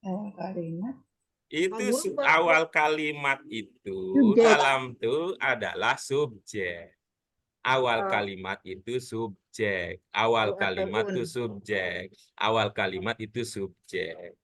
awal kalimat. Itu awal kalimat itu dalam itu adalah subjek. Awal kalimat itu subjek. Awal kalimat itu subjek. Awal kalimat itu subjek.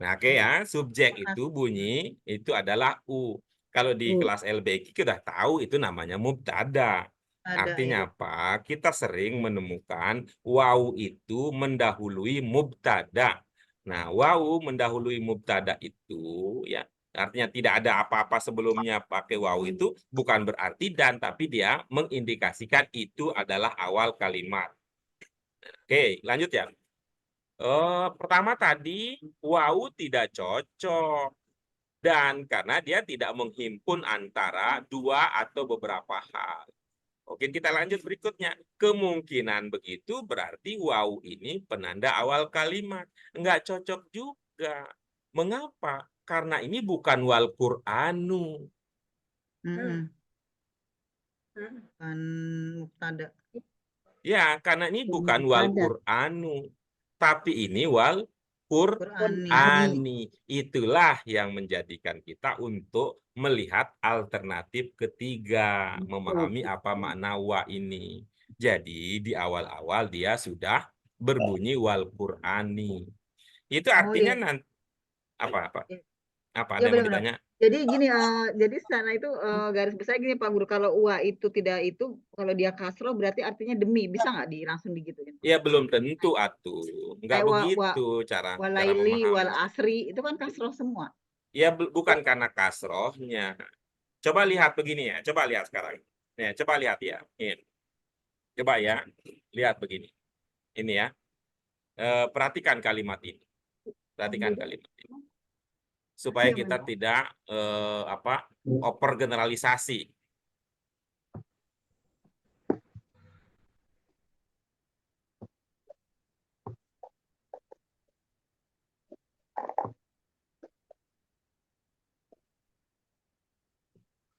Nah, oke ya, subjek itu bunyi itu adalah u. Kalau di kelas LBK kita sudah tahu itu namanya mubtada. Artinya iya. apa? Kita sering menemukan wawu itu mendahului mubtada. Nah, wawu mendahului mubtada itu ya artinya tidak ada apa-apa sebelumnya pakai wawu itu bukan berarti dan, tapi dia mengindikasikan itu adalah awal kalimat. Oke, lanjut ya. Pertama tadi wawu tidak cocok dan karena dia tidak menghimpun antara dua atau beberapa hal. Oke, kita lanjut berikutnya. Kemungkinan begitu berarti wawu ini penanda awal kalimat. Enggak cocok juga. Mengapa? Karena ini bukan wal Qur'anu. Mm-mm. Kan mubtada. Ya, karena ini bukan wal Mubtada. Qur'anu. Tapi ini wal Qur'ani. Qur'ani. Itulah yang menjadikan kita untuk melihat alternatif ketiga, memahami apa makna wa ini. Jadi di awal-awal dia sudah berbunyi wal Qur'ani. Itu artinya iya. nanti apa? Iya. Apa Iya ada yang mau benar-benar. ditanya? Jadi gini, jadi sana itu garis besar gini Pak Guru, kalau wa itu tidak itu, kalau dia kasroh berarti artinya demi, bisa nggak langsung digituin? Ya belum tentu atuh. Enggak Kayak begitu cara walaili, wal memahami. asri, itu kan kasroh semua. Ya bukan karena kasrohnya. Coba lihat begini ya. Coba lihat sekarang. Ya, coba lihat ya. Ini. Coba ya. Lihat begini. Ini ya. Perhatikan kalimat ini. Perhatikan kalimat ini. Supaya kita tidak over generalisasi.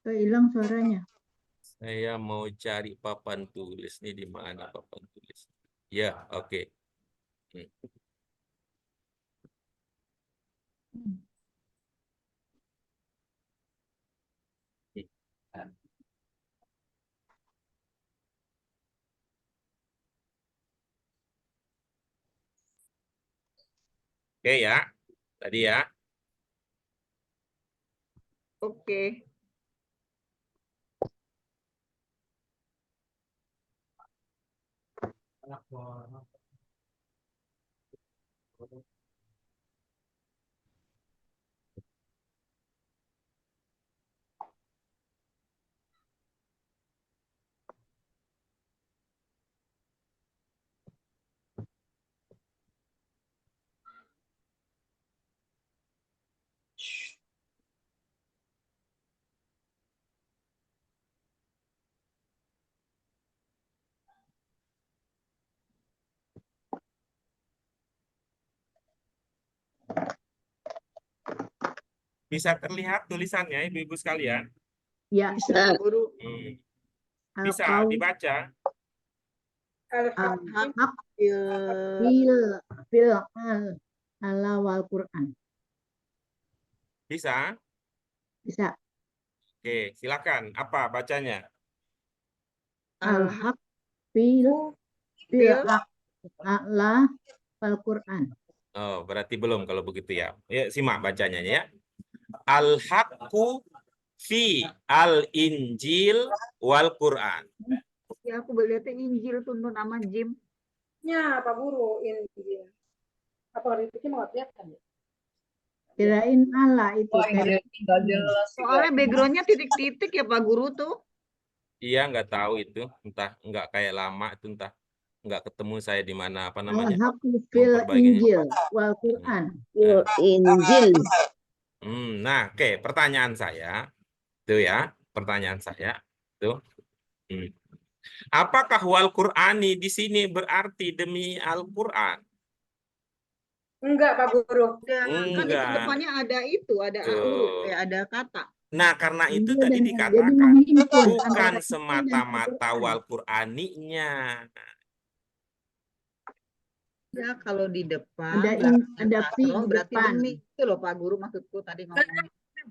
Hilang suaranya. Saya mau cari papan tulis. Ini di mana papan tulis? Ya, oke. Oke ya. Tadi ya. Oke. Bisa terlihat tulisannya, Ibu-ibu sekalian? Ya, Bisa. Guru. Bisa dibaca. Al-haq fil ala wal Qur'an. Bisa? Bisa. Oke, silakan. Apa bacanya? Al-haq fil ala wal Qur'an. Oh, berarti belum kalau begitu ya. Ya, simak bacanya ya. Al-haqqu fi al-injil wal Qur'an. Ya aku lihatnya Injil tuh nama Jim. Ya, Pak Guru ini. Apa itu mau kelihatan ya? Kirain ala itu. Oh, Inggris nggak jelas. Soalnya backgroundnya titik-titik ya Pak Guru tuh. Iya, nggak tahu itu. Entah nggak kayak lama itu, entah nggak ketemu saya di mana apa namanya. Al-haq fil injil wal Qur'an. Injil. Nah, oke, pertanyaan saya tuh ya, pertanyaan saya tuh. Apakah wal Qur'ani di sini berarti demi Al-Qur'an? Enggak, Pak Guru. Kan itu depannya ada itu, ada huruf, ada kata. Nah, karena itu tadi dikatakan bukan semata-mata wal Qur'aninya. Ya, kalau di depan ada fi berarti depan. demi. Itu loh Pak Guru maksudku tadi ngomong.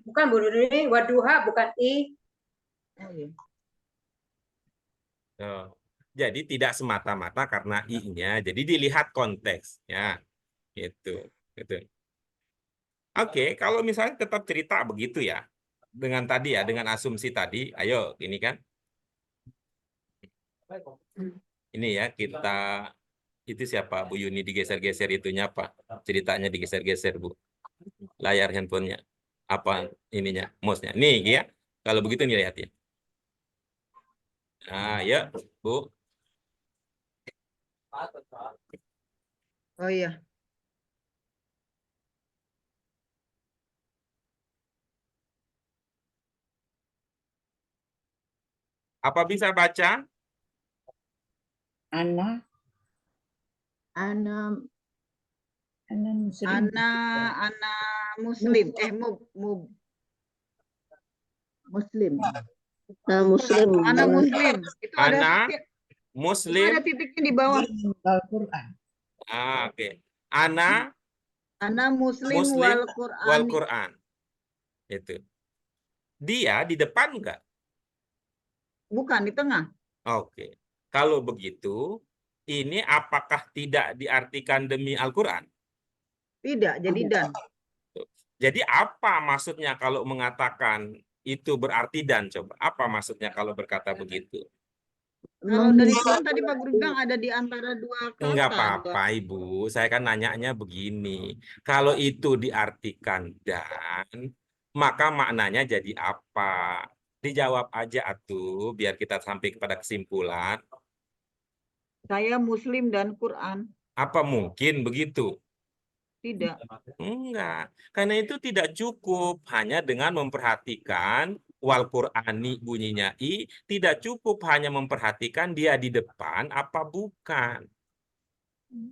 Bukan Bu Duni, waduha bukan i. Oh, iya. Jadi tidak semata-mata karena i-nya, jadi dilihat konteksnya. Gitu. Oke, kalau misalnya tetap cerita begitu ya. Dengan tadi ya, dengan asumsi tadi, ayo ini kan. Ini ya kita itu siapa Bu Yuni digeser-geser itunya apa? Ceritanya digeser-geser Bu. Layar handphonenya apa ininya mouse-nya. Nih ya. Kalau begitu nih lihat ya. Nah, ya Bu. Oh iya. Apa bisa baca? Ana Ana muslim. Ana muslim. Muslim. Nah, Muslim. Ana muslim. Itu ada Ana itu Muslim. ada titiknya di bawah. Al-Quran. Oke. Ana Muslim Muslim wal wal Qur'an. Quran. Itu. Dia di depan enggak? Bukan di tengah. Oke. Kalau begitu, ini apakah tidak diartikan demi Al-Quran? Tidak, jadi dan. Jadi apa maksudnya kalau mengatakan itu berarti dan? Coba, apa maksudnya kalau berkata begitu? Kalau dari Quran tadi Pak Guru bilang ada di antara dua kata. Enggak apa-apa Ibu, saya kan nanyanya begini. Kalau itu diartikan dan, maka maknanya jadi apa? Dijawab aja atuh, biar kita sampai kepada kesimpulan. Saya Muslim dan Quran. Apa mungkin begitu? Tidak. Enggak, karena itu tidak cukup hanya dengan memperhatikan wal Qur'ani bunyinya i, tidak cukup hanya memperhatikan dia di depan apa bukan.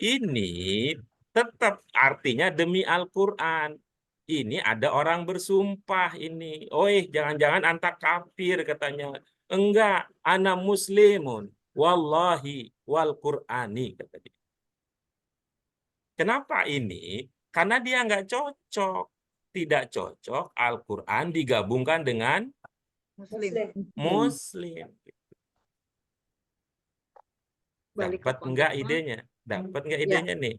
Ini tetap artinya demi Al-Qur'an. Ini ada orang bersumpah ini. Jangan-jangan anta kafir katanya. Enggak, ana muslimun wallahi wal Qur'ani kata dia. Kenapa ini? Karena dia nggak cocok. Tidak cocok Al-Quran digabungkan dengan Muslim. Dapat nggak idenya? Dapat nggak idenya nih?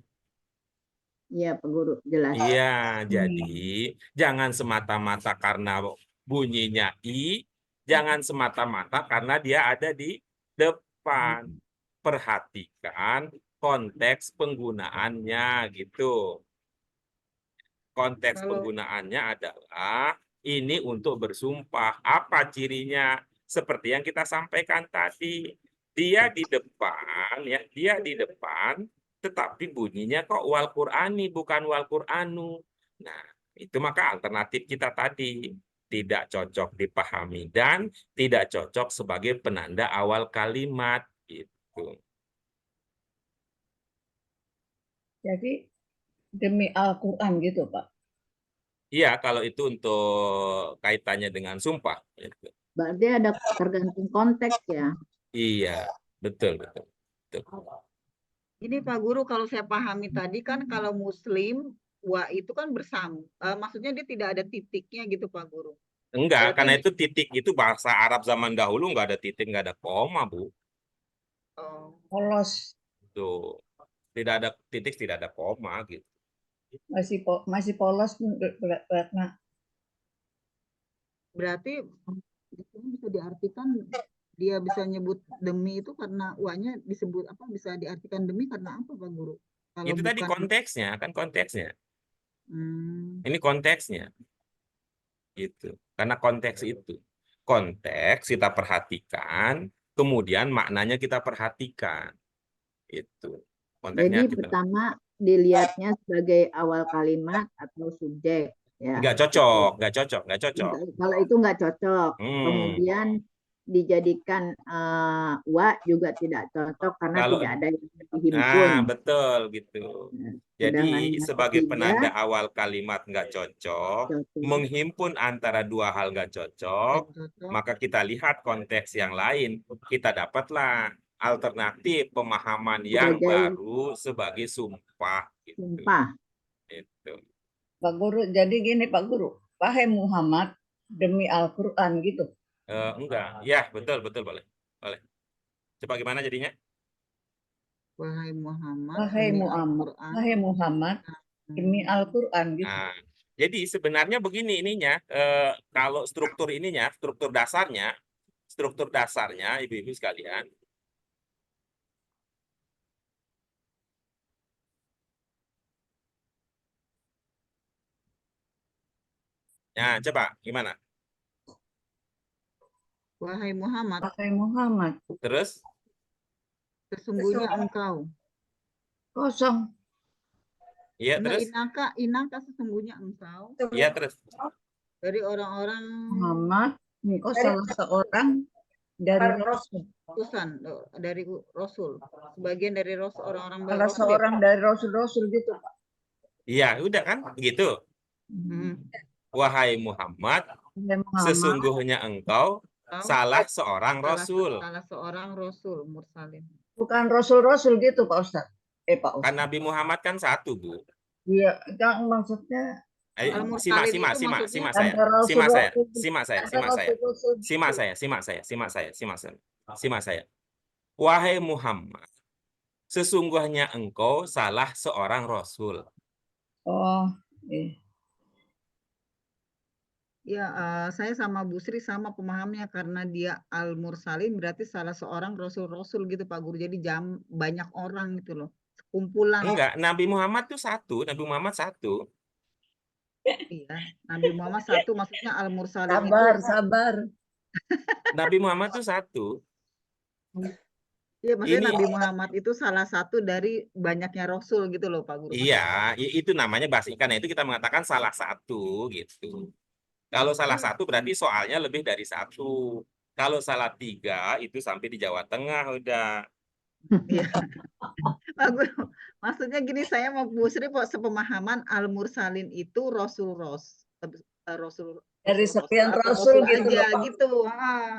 Iya, Pak Guru, jelas. Iya, jadi jangan semata-mata karena bunyinya I, jangan semata-mata karena dia ada di depan. Perhatikan konteks penggunaannya gitu. Konteks penggunaannya adalah ini untuk bersumpah. Apa cirinya? Seperti yang kita sampaikan tadi. Dia di depan, ya, dia di depan, tetapi bunyinya kok wal Qur'ani bukan wal Qur'anu. Nah, itu maka alternatif kita tadi tidak cocok dipahami dan tidak cocok sebagai penanda awal kalimat gitu. Jadi demi Al-Quran gitu, Pak. Iya, kalau itu untuk kaitannya dengan sumpah. Gitu. Berarti ada tergantung konteks ya. Iya, betul. Ini Pak Guru, kalau saya pahami tadi kan kalau Muslim, wa itu kan bersama. Maksudnya dia tidak ada titiknya gitu Pak Guru. Enggak, karena itu titik itu bahasa Arab zaman dahulu nggak ada titik, nggak ada koma, Bu. Polos. Tuh. Tidak ada titik, tidak ada koma gitu. Masih polos berarti bisa diartikan dia bisa nyebut demi itu karena uangnya disebut apa, bisa diartikan demi karena apa Pak Guru? Kalau itu tadi konteksnya, kan konteksnya. Ini konteksnya. Gitu. Karena konteks itu. Konteks kita perhatikan, kemudian maknanya kita perhatikan. Itu. Konteksnya jadi pertama dilihatnya sebagai awal kalimat atau subjek. Ya. Nggak cocok. Kalau itu nggak cocok. Kemudian dijadikan wa juga tidak cocok karena tidak ada yang dihimpun. Betul gitu. Jadi sebagai penanda awal kalimat nggak cocok, menghimpun antara dua hal nggak cocok, maka kita lihat konteks yang lain, kita dapatlah alternatif pemahaman yang baru sebagai sumpah. Gitu. Sumpah. Itu. Pak Guru, jadi gini Pak Guru, wahai Muhammad demi Al-Quran gitu. Enggak, ya betul boleh. Coba gimana jadinya? Wahai Muhammad demi Al-Quran gitu. Nah, jadi sebenarnya begini ininya, kalau struktur dasarnya ibu-ibu sekalian, Nah, coba gimana? Wahai Muhammad, Wahai Muhammad, Terus? sesungguhnya engkau. kosong. Iya, Enggak, terus? inaka sesungguhnya engkau Iya, terus. dari orang-orang Muhammad, engkau salah seorang dari Rasul. utusan, dari Rasul. Sebagian dari Rasul, orang-orang Salah Rasul. seorang dari Rasul-Rasul gitu, Pak. Iya, udah kan? Begitu. Wahai Muhammad, Wahai Muhammad, sesungguhnya engkau salah seorang Rasul. Salah seorang Rasul mursalin. bukan Rasul-Rasul gitu, Pak Ustadz. Pak Kan Ustadz. Nabi Muhammad kan satu, Bu. Iya, yang maksudnya Simak saya. antara Simak saya. Rasul-Rasul. Simak saya. antara Simak saya. Rasul-Rasul Simak gitu. saya. Simak saya. Simak saya. Simak saya. Simak saya. Wahai Muhammad, sesungguhnya engkau salah seorang Rasul. Oh, iya. Ya, saya sama Bu Sri sama pemahamnya karena dia al-mursalin berarti salah seorang rasul-rasul gitu Pak Guru. Jadi banyak orang gitu loh. Sekumpulan. Enggak, Nabi Muhammad tuh satu. Nabi Muhammad satu. Iya, Nabi Muhammad satu maksudnya al-mursalin Sabar, itu. sabar. Nabi Muhammad tuh satu. Iya, maksudnya Ini Nabi Muhammad itu salah satu dari banyaknya rasul gitu loh Pak Guru. iya, itu namanya basikan. Nah, itu kita mengatakan salah satu gitu. Kalau salah satu berarti soalnya lebih dari satu. Kalau salah tiga itu sampai di Jawa Tengah udah. Iya. Pak Guru, maksudnya gini, saya mau Bu Sri kok sepemahaman al-mursalin itu rasul Dari sekian rasul gitu aja loh, Pak. gitu.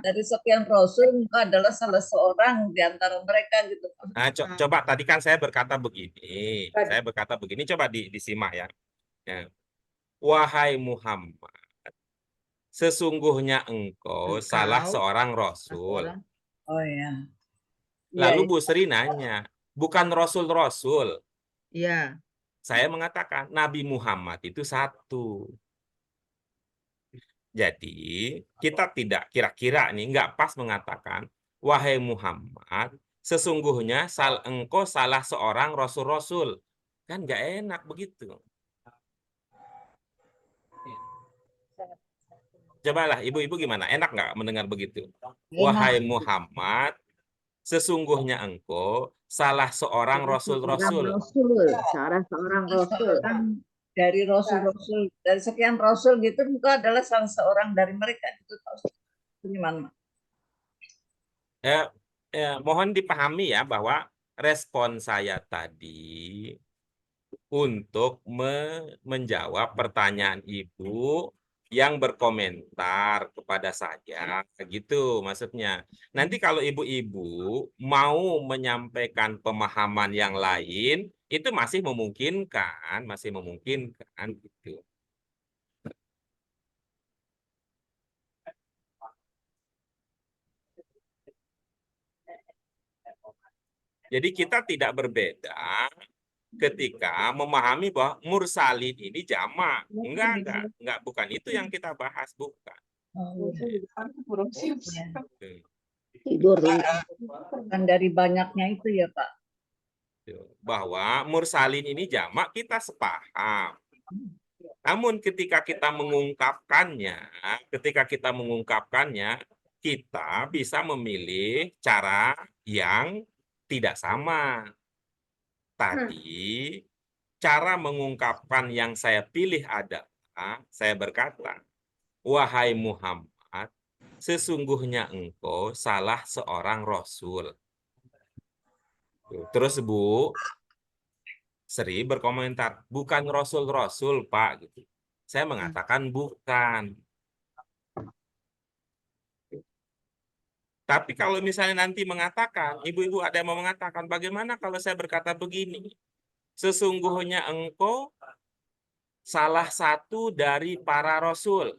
Dari sekian rasul engkau adalah salah seorang di antara mereka gitu. Nah, coba tadi kan saya berkata begini. Saya berkata begini, coba disimak ya. Wahai Muhammad, sesungguhnya engkau salah seorang rasul. Oh ya. Lalu Bu Sri nanya, bukan rasul-rasul. Iya. Saya mengatakan Nabi Muhammad itu satu. Jadi kita tidak kira-kira nih nggak pas mengatakan wahai Muhammad, sesungguhnya engkau salah seorang rasul-rasul. Kan nggak enak begitu. Cobalah ibu-ibu gimana? Enak nggak mendengar begitu? Wahai Muhammad, sesungguhnya engkau salah seorang rasul-rasul. Salah seorang rasul. Dari rasul-rasul, dari sekian rasul gitu, engkau adalah salah seorang dari mereka gitu. Gimana? Mohon dipahami ya bahwa respon saya tadi untuk menjawab pertanyaan Ibu yang berkomentar kepada saya, gitu maksudnya. Nanti kalau ibu-ibu mau menyampaikan pemahaman yang lain, itu masih memungkinkan gitu. Jadi kita tidak berbeda ketika memahami bahwa mursalin ini jamak. Enggak, bukan itu yang kita bahas, bukan. Tidur. Bukan dari banyaknya itu ya, Pak. Bahwa mursalin ini jamak kita sepaham. Namun ketika kita mengungkapkannya, kita bisa memilih cara yang tidak sama. Tadi cara mengungkapkan yang saya pilih adalah saya berkata, wahai Muhammad, sesungguhnya engkau salah seorang rasul. Terus Bu Sri berkomentar, bukan rasul-rasul Pak. Gitu. Saya mengatakan bukan. Tapi kalau misalnya nanti mengatakan, ibu-ibu ada yang mau mengatakan, bagaimana kalau saya berkata begini? Sesungguhnya engkau salah satu dari para rasul.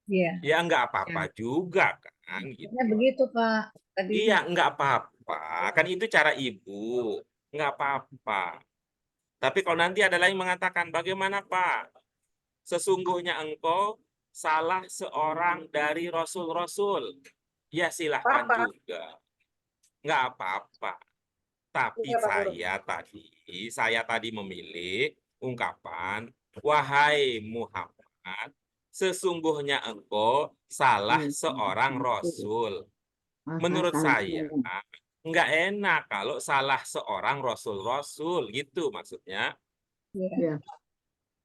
Iya. Ya enggak apa-apa juga kan. Gitu. Ya, begitu Pak. Tadi. Iya enggak apa-apa. Kan itu cara ibu. Enggak apa-apa. Tapi kalau nanti ada yang mengatakan, bagaimana Pak? Sesungguhnya engkau salah seorang dari rasul-rasul. Ya silahkan juga. Enggak apa-apa. Tapi saya tadi memilih ungkapan, wahai Muhammad, sesungguhnya engkau salah Iya, seorang itu. rasul. Masa Menurut salah saya saya. nggak enak kalau salah seorang rasul gitu maksudnya. Ya. Ya.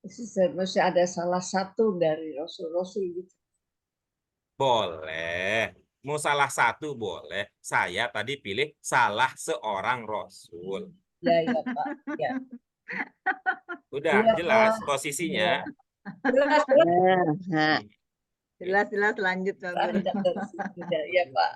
Mesti ada salah satu dari rasul-rasul gitu. Boleh. Mau salah satu boleh. Saya tadi pilih salah seorang rasul. Ya, ya Pak. Ya. Udah Iya, jelas Pak. posisinya. Jelas, jelas. Ya, Kak. Jelas lanjut Pak Guru. Beranjak dari situ. Ya, Pak.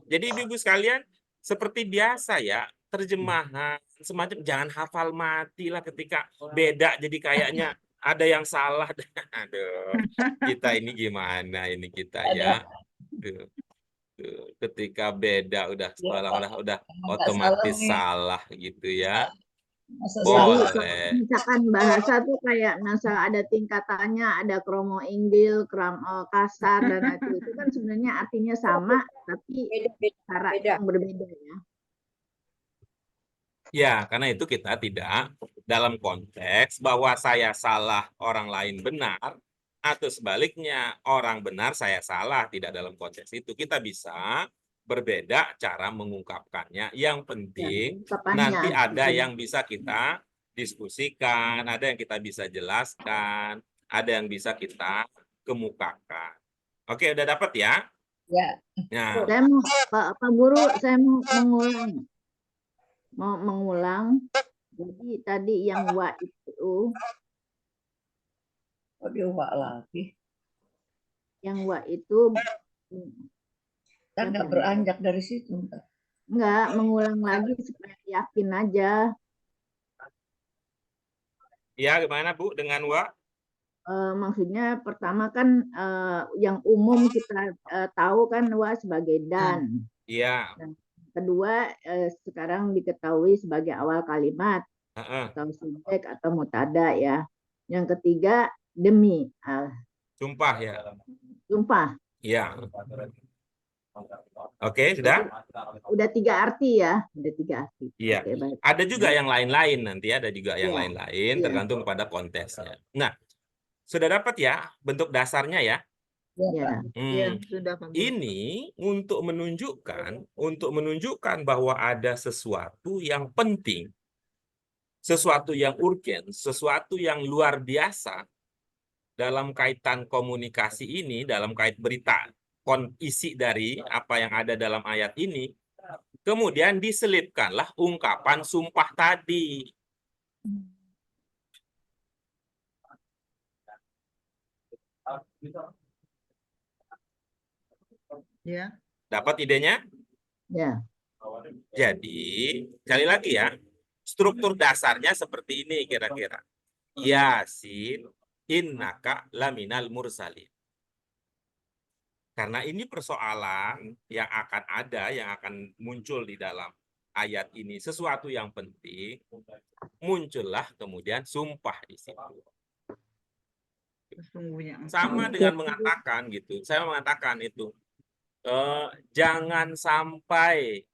Jadi ibu sekarang seperti biasa ya, terjemahan semacam jangan hafal mati lah ketika beda jadi kayaknya ada yang salah. Aduh, kita ini gimana ini kita ya. Tuh, tuh. Ketika beda udah Ya, seolah-olah Pak. udah Emang nggak salah otomatis nih. salah gitu ya. Masa Jadi salah? kalau Boleh. misalkan bahasa tuh kayak misal ada tingkatannya, ada kromo inggil, kasar dan itu kan sebenarnya artinya sama tapi Beda-beda. cara Beda. yang berbeda ya. Ya, karena itu kita tidak dalam konteks bahwa saya salah, orang lain benar, atau sebaliknya, orang benar, saya salah. Tidak dalam konteks itu. Kita bisa berbeda cara mengungkapkannya. Yang penting, nanti Ungkapannya. ada yang bisa kita diskusikan, ada yang kita bisa jelaskan, ada yang bisa kita kemukakan. Oke, udah dapat ya? Ya. Nah, Saya mau Pak Guru, saya mau mengulang. Jadi tadi yang wa itu, Oh, dia Pak lagi. yang wa itu Kan nggak beranjak dari situ. enggak mengulang lagi supaya yakin aja. ya gimana Bu dengan wa? Maksudnya pertama kan yang umum kita tahu kan wa sebagai dan. Iya. Dan kedua sekarang diketahui sebagai awal kalimat atau subjek atau mutada ya. Yang ketiga demi Sumpah ya. sumpah. Iya. Oke, sudah? Udah 3 arti ya, udah 3 arti. Iya. Oke, baik. Ada juga yang lain-lain nanti, ada juga yang Iya. lain-lain Iya. tergantung pada konteksnya. Nah, sudah dapat ya bentuk dasarnya ya? Ya. Iya, sudah Pak Guru. Ini untuk menunjukkan bahwa ada sesuatu yang penting, sesuatu yang urgen, sesuatu yang luar biasa dalam kaitan komunikasi ini, dalam kait berita, isi dari apa yang ada dalam ayat ini, kemudian diselipkanlah ungkapan sumpah tadi. Ya. Dapat idenya? Ya. Jadi, sekali lagi ya, struktur dasarnya seperti ini kira-kira. Yasin, innaka laminal mursalin. Karena ini persoalan yang akan ada, yang akan muncul di dalam ayat ini. Sesuatu yang penting, muncullah kemudian sumpah di situ. Sesungguhnya. Sama dengan mengatakan gitu, saya mengatakan itu, jangan sampai,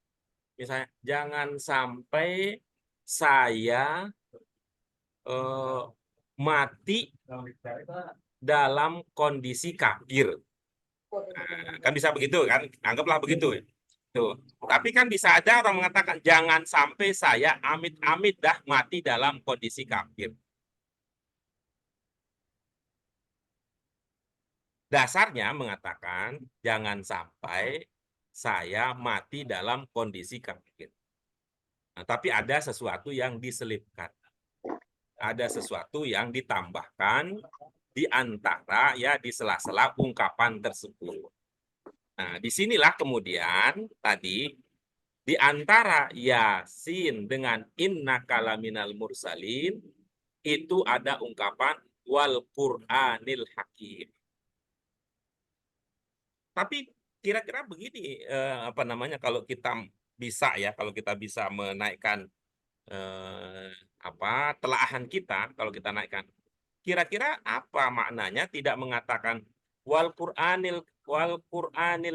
misalnya, jangan sampai saya mati dalam kondisi kafir. Nah, kan bisa begitu kan? Anggaplah begitu. Tuh. Tapi kan bisa ada orang mengatakan jangan sampai saya amit-amit dah mati dalam kondisi kafir. Dasarnya mengatakan jangan sampai saya mati dalam kondisi kafir. Nah, tapi ada sesuatu yang diselipkan. Ada sesuatu yang ditambahkan di antara ya di sela-sela ungkapan tersebut. Nah, disinilah kemudian tadi di antara Yasin dengan innaka laminal mursalin itu ada ungkapan wal Qur'anil hakim. Tapi kira-kira begini apa namanya kalau kita bisa ya, kalau kita bisa menaikkan telaahan kita, kalau kita naikkan, kira-kira apa maknanya tidak mengatakan wal Qur'anil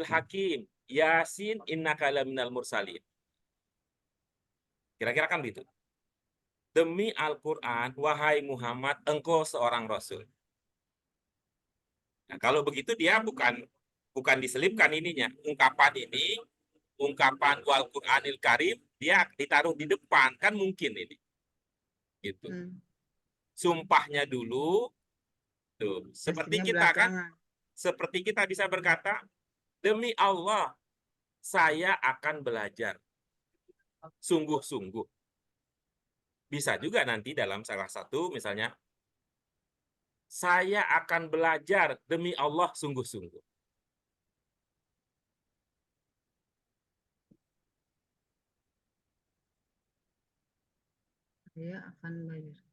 hakim Yasin innaka laminal mursalin. Kira-kira kan begitu. Demi Al-Qur'an wahai Muhammad engkau seorang rasul. Nah, kalau begitu dia bukan diselipkan ininya. Ungkapan wal Qur'anil Karim dia ditaruh di depan, kan mungkin ini. Gitu. Sumpahnya dulu tuh, seperti Pastinya kita kan, belakangan. seperti kita bisa berkata, demi Allah saya akan belajar sungguh-sungguh. Bisa juga nanti dalam salah satu misalnya, saya akan belajar demi Allah sungguh-sungguh. Saya akan belajar.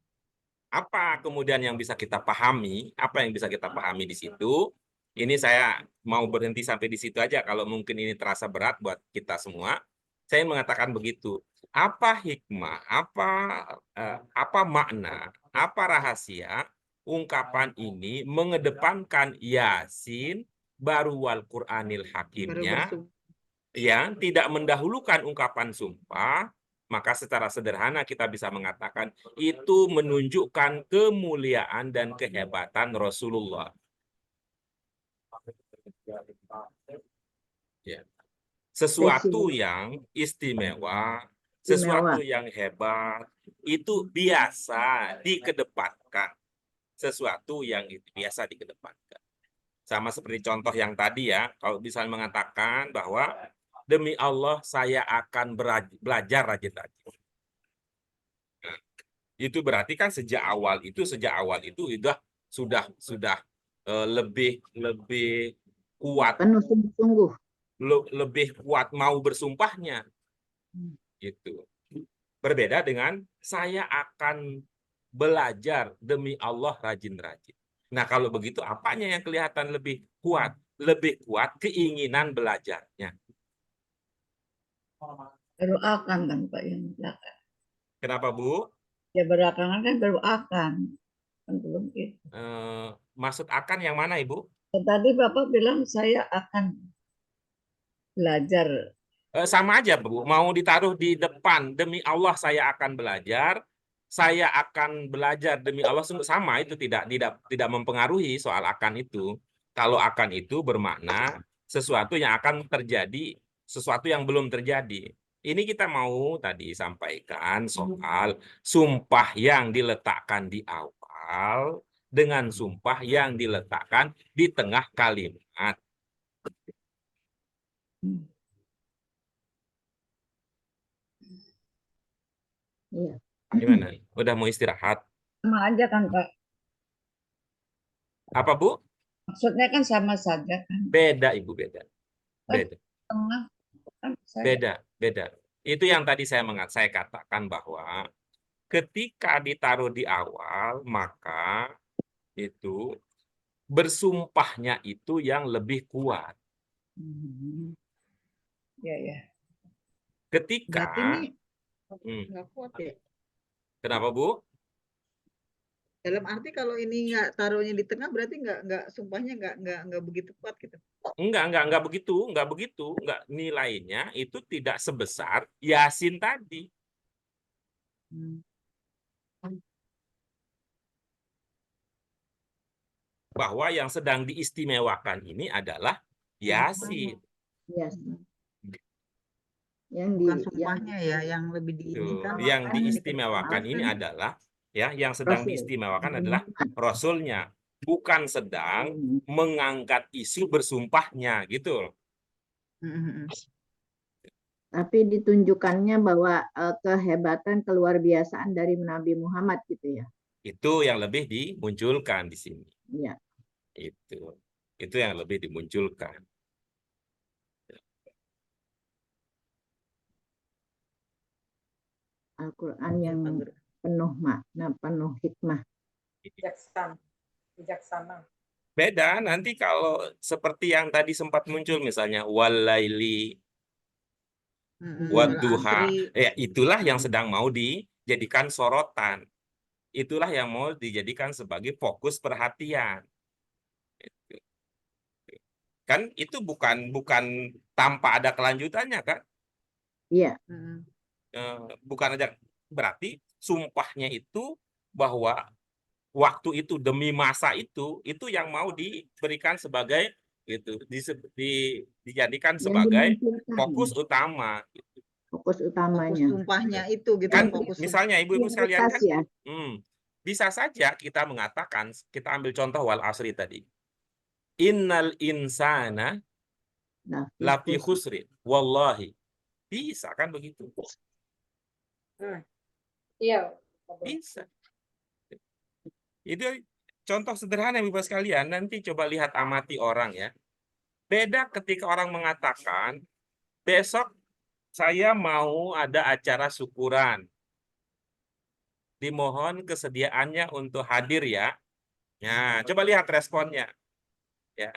Apa kemudian yang bisa kita pahami? Apa yang bisa kita pahami di situ? Ini saya mau berhenti sampai di situ aja. Kalau mungkin ini terasa berat buat kita semua, saya mengatakan begitu. Apa hikmah? Apa makna? Apa rahasia ungkapan ini mengedepankan Yasin baru wal Qur'anil Baru Hakimnya bersumpah. yang tidak mendahulukan ungkapan sumpah? Maka secara sederhana kita bisa mengatakan itu menunjukkan kemuliaan dan kehebatan Rasulullah. Ya. Sesuatu yang istimewa, sesuatu yang hebat, itu biasa dikedepankan. Sesuatu yang itu biasa dikedepankan. Sama seperti contoh yang tadi ya, kalau bisa mengatakan bahwa demi Allah saya akan belajar rajin-rajin. Nah, itu berarti kan sejak awal itu sudah lebih kuat, Penuh sungguh-sungguh. lebih kuat mau bersumpahnya. Gitu. Berbeda dengan saya akan belajar demi Allah rajin-rajin. Nah, kalau begitu apanya yang kelihatan lebih kuat? Lebih kuat keinginan belajarnya. Baru akan kan Pak yang belakang. Kenapa, Bu? Ya belakangan kan baru akan. Kan belum itu. Maksud akan yang mana, Ibu? Tadi Bapak bilang saya akan belajar. Sama aja, Bu. Mau ditaruh di depan, demi Allah saya akan belajar, saya akan belajar demi Allah, sama itu tidak mempengaruhi soal akan itu. Kalau akan itu bermakna sesuatu yang akan terjadi, sesuatu yang belum terjadi. Ini kita mau tadi sampaikan soal sumpah yang diletakkan di awal dengan sumpah yang diletakkan di tengah kalimat. Iya. Gimana? Udah mau istirahat? Sama aja kan Pak. Apa, Bu? Maksudnya kan sama saja kan. Beda, Ibu, beda. Beda. Tengah kan Beda. Itu yang tadi saya katakan bahwa ketika ditaruh di awal, maka itu bersumpahnya itu yang lebih kuat. Ya. Ketika Berarti ini nggak kuat ya? Kenapa, Bu? Dalam arti kalau ini nggak taruhnya di tengah berarti nggak sumpahnya nggak begitu kuat gitu. Enggak begitu, nilainya itu tidak sebesar Yasin tadi. Bahwa yang sedang diistimewakan ini adalah Yasin. Yes. Bukan sumpahnya ya, yang lebih diinginkan. Yang diistimewakan ini adalah yang sedang diistimewakan adalah Rasulnya, bukan sedang mengangkat isu bersumpahnya gitu. Tapi ditunjukkannya bahwa kehebatan keluar biasaan dari Nabi Muhammad gitu ya. Itu yang lebih dimunculkan di sini. Iya. Itu yang lebih dimunculkan. Al-Quran yang penuh makna, penuh hikmah. Bijaksana. Beda nanti kalau seperti yang tadi sempat muncul misalnya walaili, wadduha, itulah yang sedang mau dijadikan sorotan. Itulah yang mau dijadikan sebagai fokus perhatian. Kan itu bukan tanpa ada kelanjutannya kan? Iya. Bukan aja, berarti sumpahnya itu bahwa waktu itu demi masa itu yang mau diberikan sebagai gitu, dijadikan Yang sebagai dimunculkan, fokus utama. Gitu. fokus Fokus utamanya. sumpahnya itu gitu Kan ya, fokus misalnya ibu-ibu sekalian kan, Prioritas ya. bisa saja kita mengatakan, kita ambil contoh wal asri tadi. Innal insana lafi khusrin, wallahi. Bisa kan begitu? Iya. Bisa. Itu contoh sederhana ibu sekalian. Nanti coba lihat amati orang ya. Beda ketika orang mengatakan, besok saya mau ada acara syukuran. Dimohon kesediaannya untuk hadir ya. Ya, coba lihat responnya. Ya.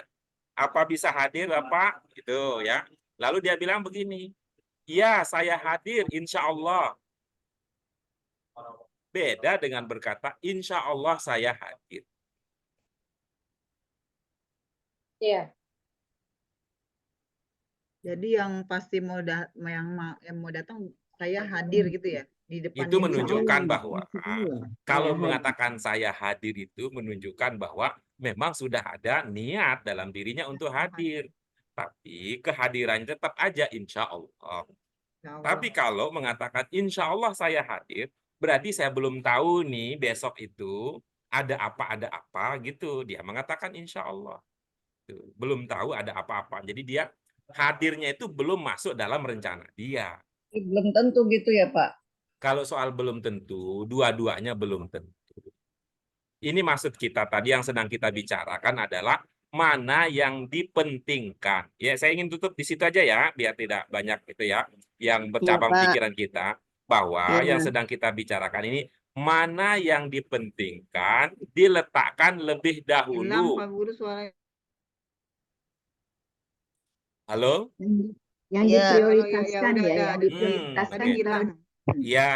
Apa bisa hadir Bapak? Gitu ya. Lalu dia bilang begini, "Ya, saya hadir insya Allah." Beda dengan berkata, "Insya Allah saya hadir." Iya. Jadi yang pasti yang mau datang saya hadir gitu ya di depan. Itu insya menunjukkan Allah. bahwa kalau mengatakan saya hadir itu menunjukkan bahwa memang sudah ada niat dalam dirinya untuk hadir. Tapi kehadirannya tetap aja insya Allah. Insya Allah. Tapi kalau mengatakan insya Allah saya hadir, berarti saya belum tahu nih besok itu ada apa gitu. Dia mengatakan insya Allah. Tuh, belum tahu ada apa-apa. Jadi dia hadirnya itu belum masuk dalam rencana dia. Belum tentu gitu ya Pak. Kalau soal belum tentu, dua-duanya belum tentu. Ini maksud kita tadi yang sedang kita bicarakan adalah mana yang dipentingkan. Ya, saya ingin tutup di situ aja ya, biar tidak banyak itu ya yang bercabang Pak. pikiran kita, bahwa Ya. yang sedang kita bicarakan ini mana yang dipentingkan, diletakkan lebih Hilang dahulu. Pak Guru suaranya. Halo? Yang Ya. diprioritaskan udah, ya, udah. yang diprioritaskan Oke. hilang. Ya,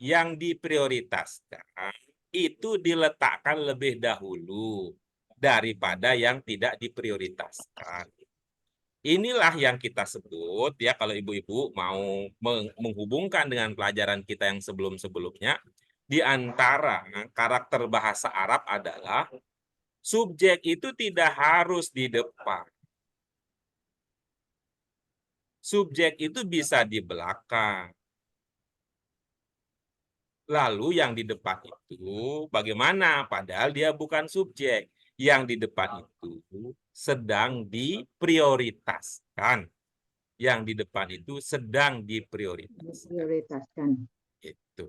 yang diprioritaskan itu diletakkan lebih dahulu daripada yang tidak diprioritaskan. Inilah yang kita sebut ya, kalau ibu-ibu mau menghubungkan dengan pelajaran kita yang sebelum-sebelumnya, di antara karakter bahasa Arab adalah subjek itu tidak harus di depan. Subjek itu bisa di belakang. Lalu yang di depan itu bagaimana? Padahal dia bukan subjek. Yang di depan itu sedang diprioritaskan. Yang di depan itu sedang diprioritaskan. Diprioritaskan. Itu.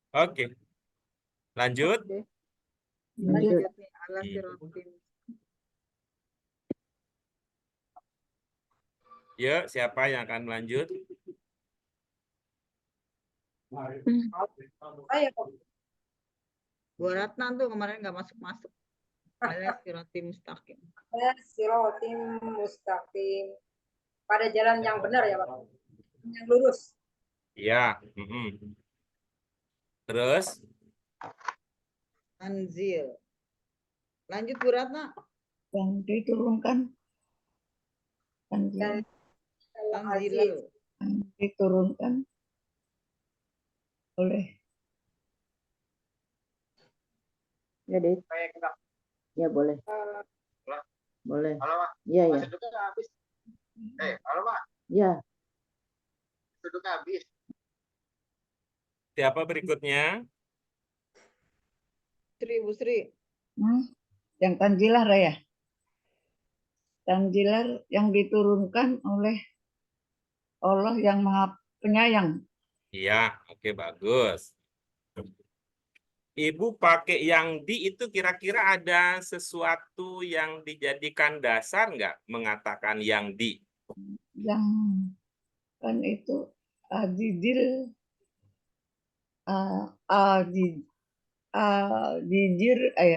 Oke. Lanjut. Lanjut. Yuk, siapa yang akan melanjut? Saya Bu Ratna tuh kemarin nggak masuk-masuk. Siratim mustaqim. Siratim mustaqim. Pada jalan yang benar ya Pak. Yang lurus. Iya. Terus? Tanzil. Lanjut Bu Ratna. Yang diturunkan. Tanzil. Yang diturunkan oleh. Ya, Dek. Ya, boleh. Boleh. Halo, Pak. Iya, ya. Duduknya habis. Halo, Pak. Ya. Duduknya habis. Siapa berikutnya? Bu Sri. Yang tanzilah ya. Tanzilah yang diturunkan oleh Allah yang Maha Penyayang. Iya, oke, bagus. Ibu pakai yang di itu kira-kira ada sesuatu yang dijadikan dasar nggak mengatakan yang di? Yang kan itu Adidil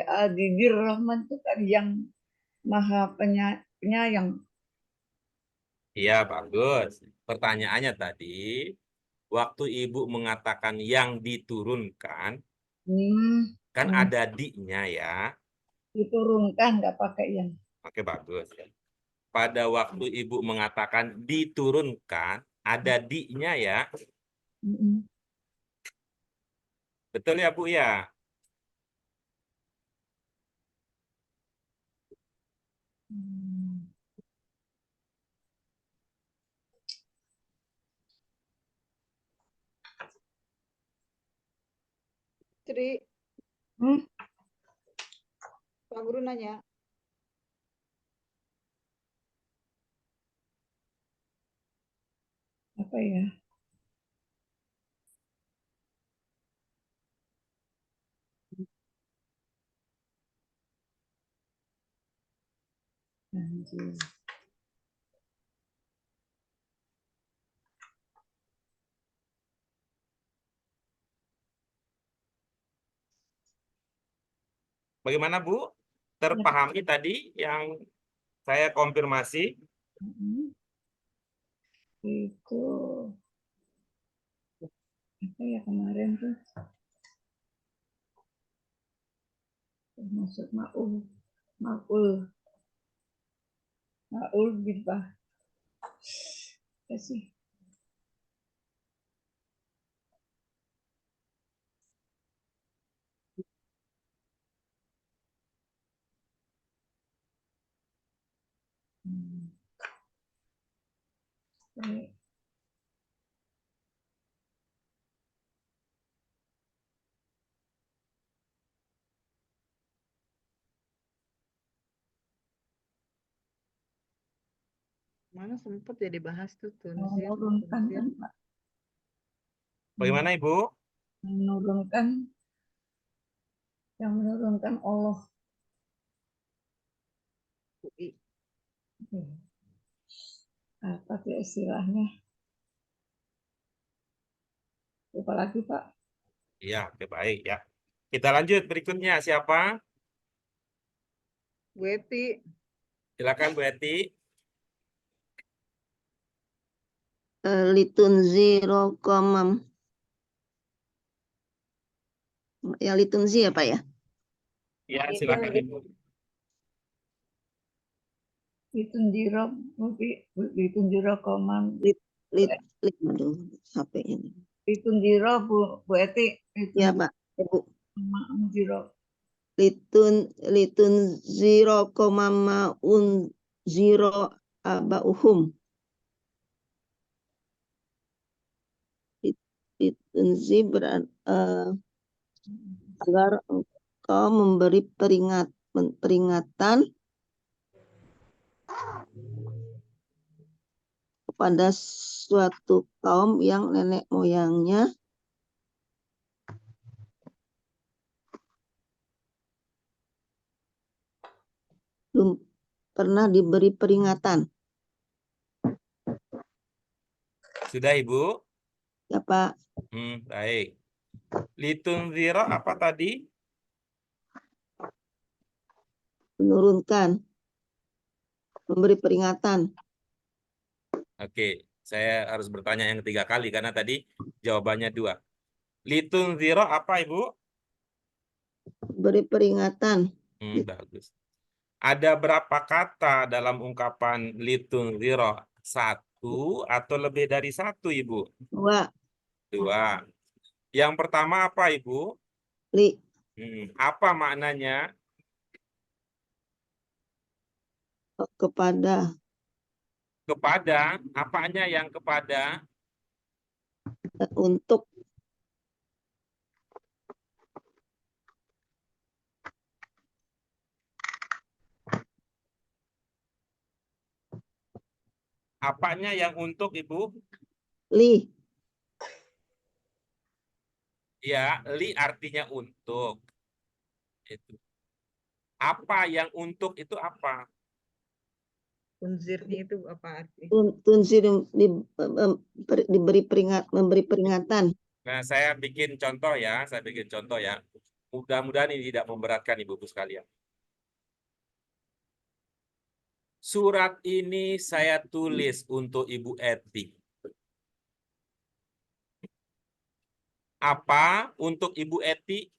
Adidil Rahman itu kan yang Maha Penyayang. Iya, bagus. Pertanyaannya tadi, waktu Ibu mengatakan yang diturunkan, kan ada di-nya ya. Diturunkan, nggak pakai yang. Oke, bagus. Pada waktu Ibu mengatakan diturunkan, Ada di-nya ya. Mm-mm. Betul ya, Bu ya? Tri, Hmm, Pak Guru nanya. apa ya? Anjir. Bagaimana, Bu? Terpahami tadi yang saya konfirmasi? Mm-mm. Itu apa ya kemarin tuh? Termasuk maul, maul gitu. Apa sih? Hmm. Eh, Mana sempat ya dibahas tuh tunzir, menurunkan tunzir. kan, Pak? Bagaimana, Ibu? Menurunkan, yang menurunkan Allah. UI. Apa tuh istilahnya? Lupa lagi, Pak. Iya, oke, baik ya. Kita lanjut berikutnya. Siapa? Bu Eti. Silakan, Bu Eti. Litunziro komam. Ya litunzi ya Pak ya? Ya, silakan, Ibu. Litunjiro komam. Aduh, HP-nya. Litunjiro Bu Eti. Ya Pak. Ibu. Litunjiro. Litunziro komama unziro abauhum. Litunzi agar engkau memberi peringatan kepada suatu kaum yang nenek moyangnya belum pernah diberi peringatan. Sudah, Ibu? Ya Pak, Baik. Litunziro apa tadi? menurunkan, memberi peringatan. Oke, saya harus bertanya yang 3 kali karena tadi jawabannya 2. Litunziro apa, Ibu? Beri peringatan. Bagus. Ada berapa kata dalam ungkapan litunziro? 1 atau lebih dari 1, Ibu? 2. 2. Yang pertama apa, Ibu? Apa maknanya? Kepada. Kepada, apanya yang kepada? Untuk. Apanya yang untuk, Ibu? Ya, li artinya untuk. Itu. Apa yang untuk itu apa? Tunzirnya itu apa arti? Tunzir memberi peringatan. Nah, saya bikin contoh ya. Mudah-mudahan ini tidak memberatkan Ibu-ibu sekalian. Surat ini saya tulis untuk Ibu Eti. Apa untuk Ibu Eti?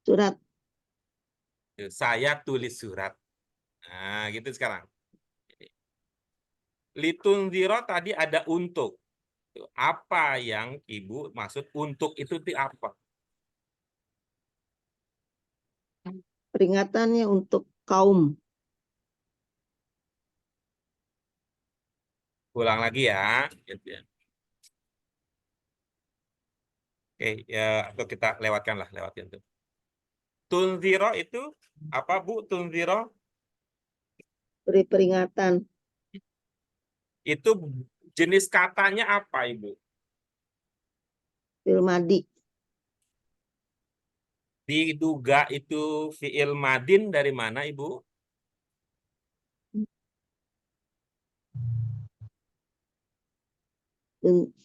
Surat. Saya tulis surat. Nah, gitu sekarang. Litunziro tadi ada untuk. Apa yang Ibu maksud untuk itu apa? Peringatannya untuk kaum. Ulang lagi ya. Gitu ya. Oke, ya atau kita lewatkan lah, lewatin tuh. Tunziro itu apa Bu? Tunziro Beri peringatan. itu jenis katanya apa Ibu? Fi'il madi. Diduga itu fi'il madin dari mana Ibu? Dan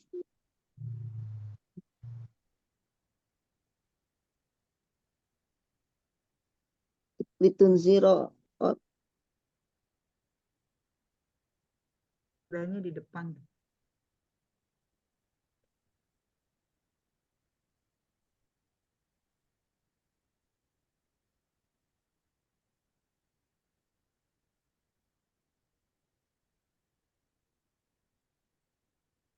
litunziro. Oh, Adanya di depan.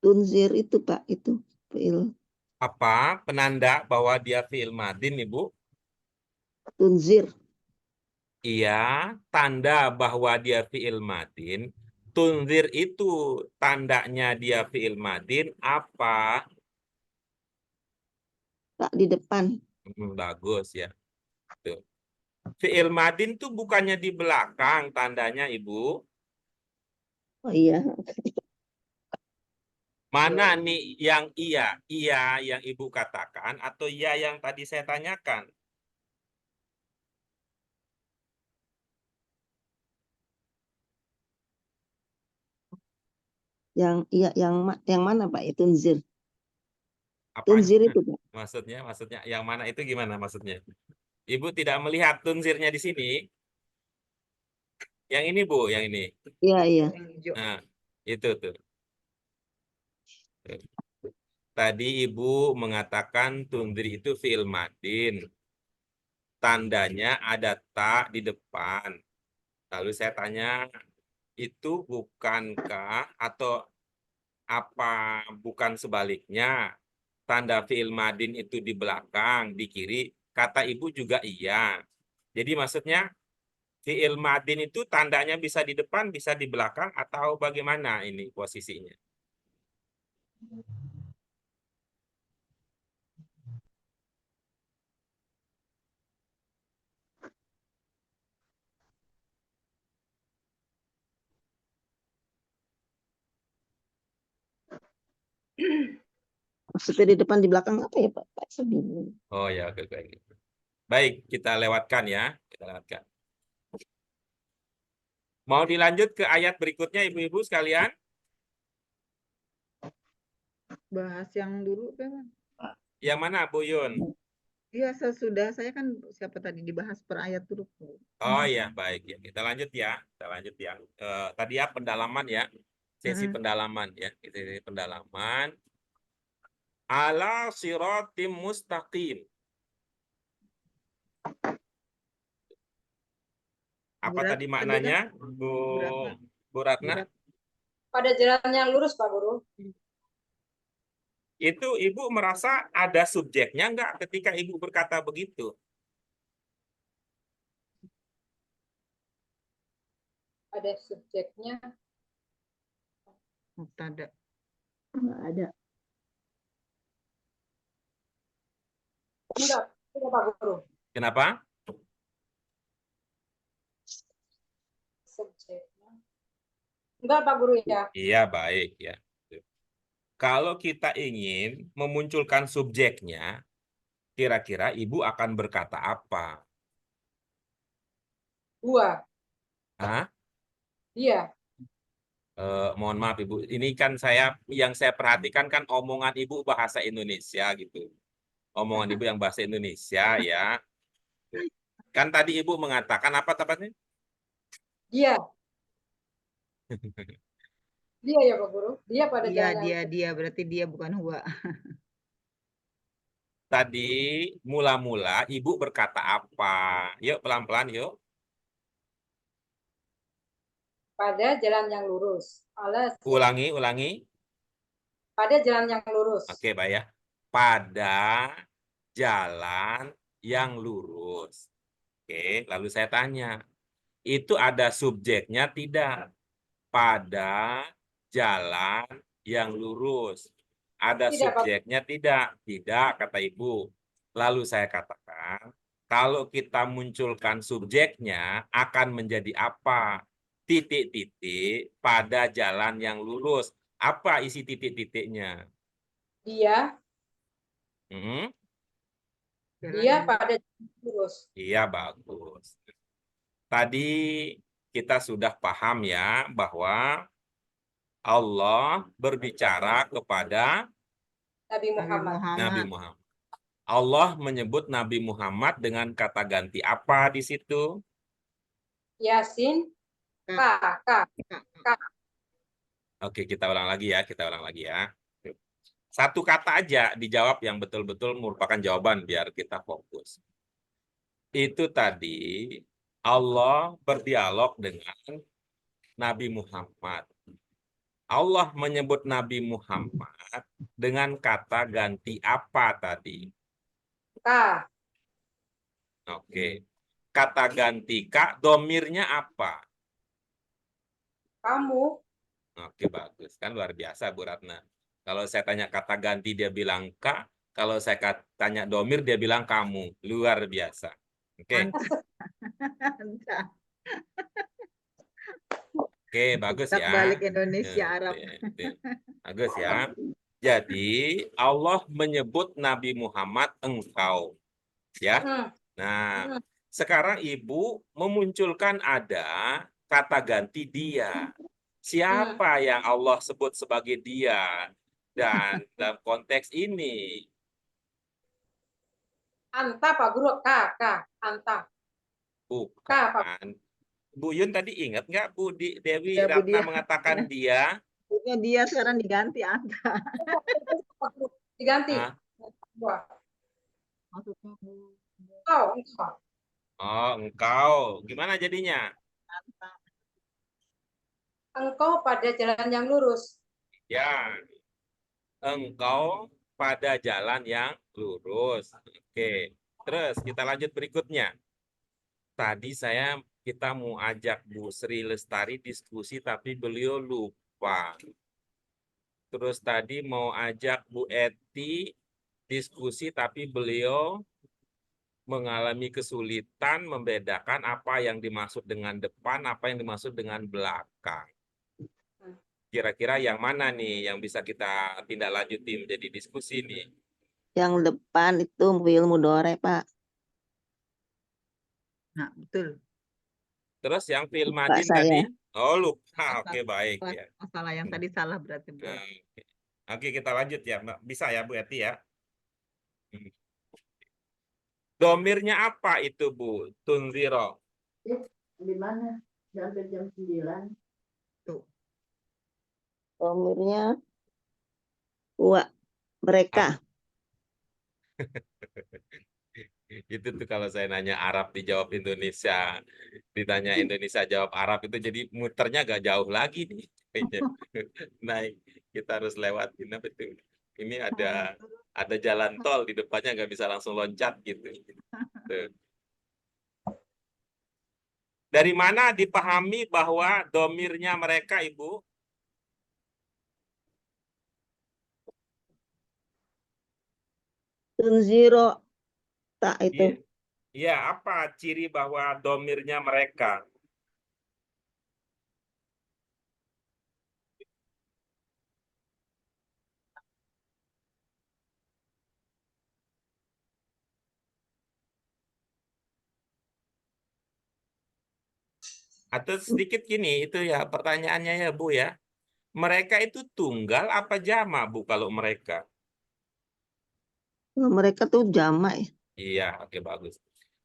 tunzir itu Pak, itu fi'il Apa penanda bahwa dia fi'il madin Ibu? tunzir. Iya, tanda bahwa dia fi'il madin. Tunzir itu tandanya dia fi'il madin apa? Tak di depan. Bagus ya. Tuh. Fi'il madin tuh bukannya di belakang tandanya Ibu. Oh iya. Mana nih yang iya? Iya yang Ibu katakan atau iya yang tadi saya tanyakan? Yang iya yang mana Pak? Itu tunzir. Apanya? Tunzir itu Pak. Maksudnya yang mana itu gimana maksudnya? Ibu tidak melihat tunzirnya di sini? Yang ini Bu, yang ini. Iya, iya. Yang hijau. Nah, itu tuh. Tadi Ibu mengatakan tunzir itu fi'il madin. Tandanya ada tak di depan. Lalu saya tanya, itu bukankah atau apa bukan sebaliknya? Tanda fi'il madin itu di belakang, di kiri. Kata Ibu juga iya. Jadi maksudnya fi'il madin itu tandanya bisa di depan, bisa di belakang, atau bagaimana ini posisinya? Maksudnya di depan di belakang apa ya Pak? Pak saya bingung. Oh ya, oke. Baik, kita lewatkan ya. Kita lewatkan. Mau dilanjut ke ayat berikutnya, Ibu-ibu sekalian? Bahas yang dulu kan? Yang mana, Bu Yun? Iya, sesudah saya kan siapa tadi dibahas per ayat dulu. Oh ya, baik ya. Kita lanjut ya. Tadi ya pendalaman ya. Sesi pendalaman ya. Sesi pendalaman. Ala siratim mustaqim. Apa tadi maknanya, Bu Ratna? Pada jalan yang lurus, Pak Guru. Itu Ibu merasa ada subjeknya enggak ketika Ibu berkata begitu? Ada subjeknya. Mubtada. Nggak ada. Enggak, Pak Guru. Kenapa? Subjeknya. Enggak, Pak Guru ya. Iya, baik ya. Kalau kita ingin memunculkan subjeknya, kira-kira Ibu akan berkata apa? Gua. Hah? Iya. Mohon maaf Ibu, ini kan yang saya perhatikan kan omongan Ibu bahasa Indonesia gitu. Omongan Ibu yang bahasa Indonesia ya. Kan tadi Ibu mengatakan apa tepatnya? Dia. Dia ya Pak Guru. Dia pada Iya, jalan. dia berarti dia bukan huwa. Tadi mula-mula Ibu berkata apa? Yuk pelan-pelan yuk. Pada jalan yang lurus. Alas. Ulangi. Pada jalan yang lurus. Oke, baik ya. Pada jalan yang lurus. Oke, lalu saya tanya, itu ada subjeknya tidak? Pada jalan yang lurus. Ada Tidak, Pak. subjeknya tidak? Tidak, kata Ibu. Lalu saya katakan, kalau kita munculkan subjeknya akan menjadi apa? Titik-titik pada jalan yang lurus. Apa isi titik-titiknya? Dia Hmm? pada jalan yang lurus. Iya, bagus. Tadi kita sudah paham ya bahwa Allah berbicara kepada Nabi Muhammad. Nabi Muhammad. Allah menyebut Nabi Muhammad dengan kata ganti apa di situ? Yasin. K. Oke, kita ulang lagi ya. Satu kata aja dijawab yang betul-betul merupakan jawaban biar kita fokus. Itu tadi Allah berdialog dengan Nabi Muhammad. Allah menyebut Nabi Muhammad dengan kata ganti apa tadi? K. Oke. Kata ganti Kak, domirnya apa? Kamu. Oke, bagus. Kan luar biasa, Bu Ratna. Kalau saya tanya kata ganti, dia bilang Kak. Kalau saya tanya domir, dia bilang kamu. Luar biasa. Oke. Oke, bagus ya. Balik Indonesia Arab. Bagus ya. Jadi, Allah menyebut Nabi Muhammad engkau. Ya. Nah, sekarang Ibu memunculkan ada kata ganti dia. Siapa yang Allah sebut sebagai dia? Dan dalam konteks ini. Anta, Pak Guru. K. Anta. Bukan. Bu Yun tadi ingat nggak Bu Dewi Ya, Bu Ratna Dia. mengatakan dia? Dia sekarang diganti Anta. Diganti. Maksudnya Engkau. Oh, engkau. Gimana jadinya? Engkau pada jalan yang lurus. Ya. Engkau pada jalan yang lurus. Oke. Terus kita lanjut berikutnya. Tadi kita mau ajak Bu Sri Lestari diskusi tapi beliau lupa. Terus tadi mau ajak Bu Eti diskusi tapi beliau mengalami kesulitan membedakan apa yang dimaksud dengan depan, apa yang dimaksud dengan belakang. Kira-kira yang mana nih yang bisa kita tindak lanjuti menjadi diskusi nih? Yang depan itu fi'il mudhari, Pak. Nah, betul. Terus yang fi'il Lupa madin saya. tadi? Oh, lupa. Oke, baik ya. Salah yang tadi salah berarti. Oke, kita lanjut ya. Bisa ya Bu Eti ya? Domirnya apa itu Bu? Tunziro. Di mana? Sampai jam 9. Domirnya mereka. Itu tuh kalau saya nanya Arab dijawab Indonesia, ditanya Indonesia jawab Arab itu jadi muternya agak jauh lagi nih. Naik, kita harus lewat ini ada jalan tol di depannya nggak bisa langsung loncat gitu. Tuh. Dari mana dipahami bahwa domirnya mereka, Ibu? Tunziro tak itu. Iya, apa ciri bahwa domirnya mereka? Atau sedikit gini, itu ya pertanyaannya ya Bu ya. Mereka itu tunggal apa jamak Bu kalau mereka? Mereka tuh jamak ya. Iya, oke bagus.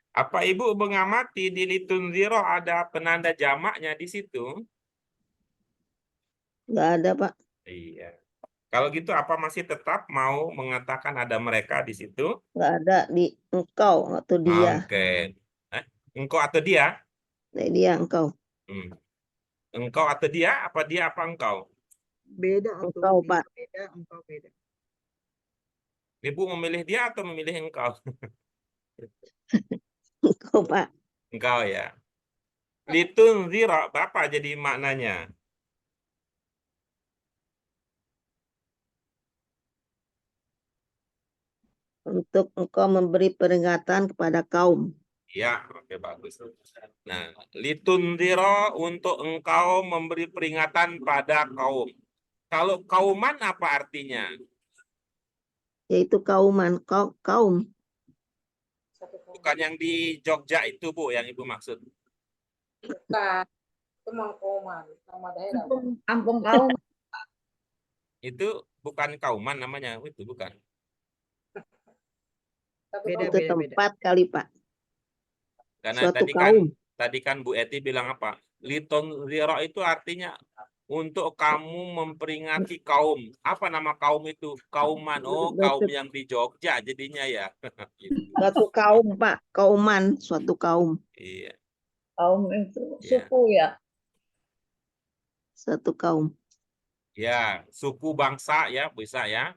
Apa Ibu mengamati di litunziro ada penanda jamaknya di situ? Nggak ada, Pak. Iya. Kalau gitu apa masih tetap mau mengatakan ada mereka di situ? Nggak ada di engkau atau dia. Oke. Engkau atau dia? Dia engkau. Engkau atau dia? Apa dia apa engkau? Beda tuh. Engkau, Dia Pak. beda, engkau beda. Ibu memilih dia atau memilih engkau? Engkau, Pak. Engkau ya. Litunzira, apa jadi maknanya? Untuk engkau memberi peringatan kepada kaum. Ya, oke bagus. Nah, litunzira untuk engkau memberi peringatan pada kaum. Kalau kauman apa artinya? Yaitu kauman. Kaum. Bukan yang di Jogja itu, Bu, yang Ibu maksud. Bukan, itu Mangkoman, nama daerah. Kampung kaum. Itu bukan kauman namanya, itu bukan. Tapi Beda, Itu beda. tempat kali, Pak. Karena Suatu tadi kaum. kan Bu Eti bilang apa? Litunzira itu artinya untuk kamu memperingati kaum. Apa nama kaum itu? Kauman. Oh, kaum yang di Jogja jadinya ya. Gitu. Suatu kaum, Pak. Kauman. Suatu kaum. Iya. Kaum itu Iya. suku ya. Suatu kaum. Ya, suku bangsa ya, bisa ya.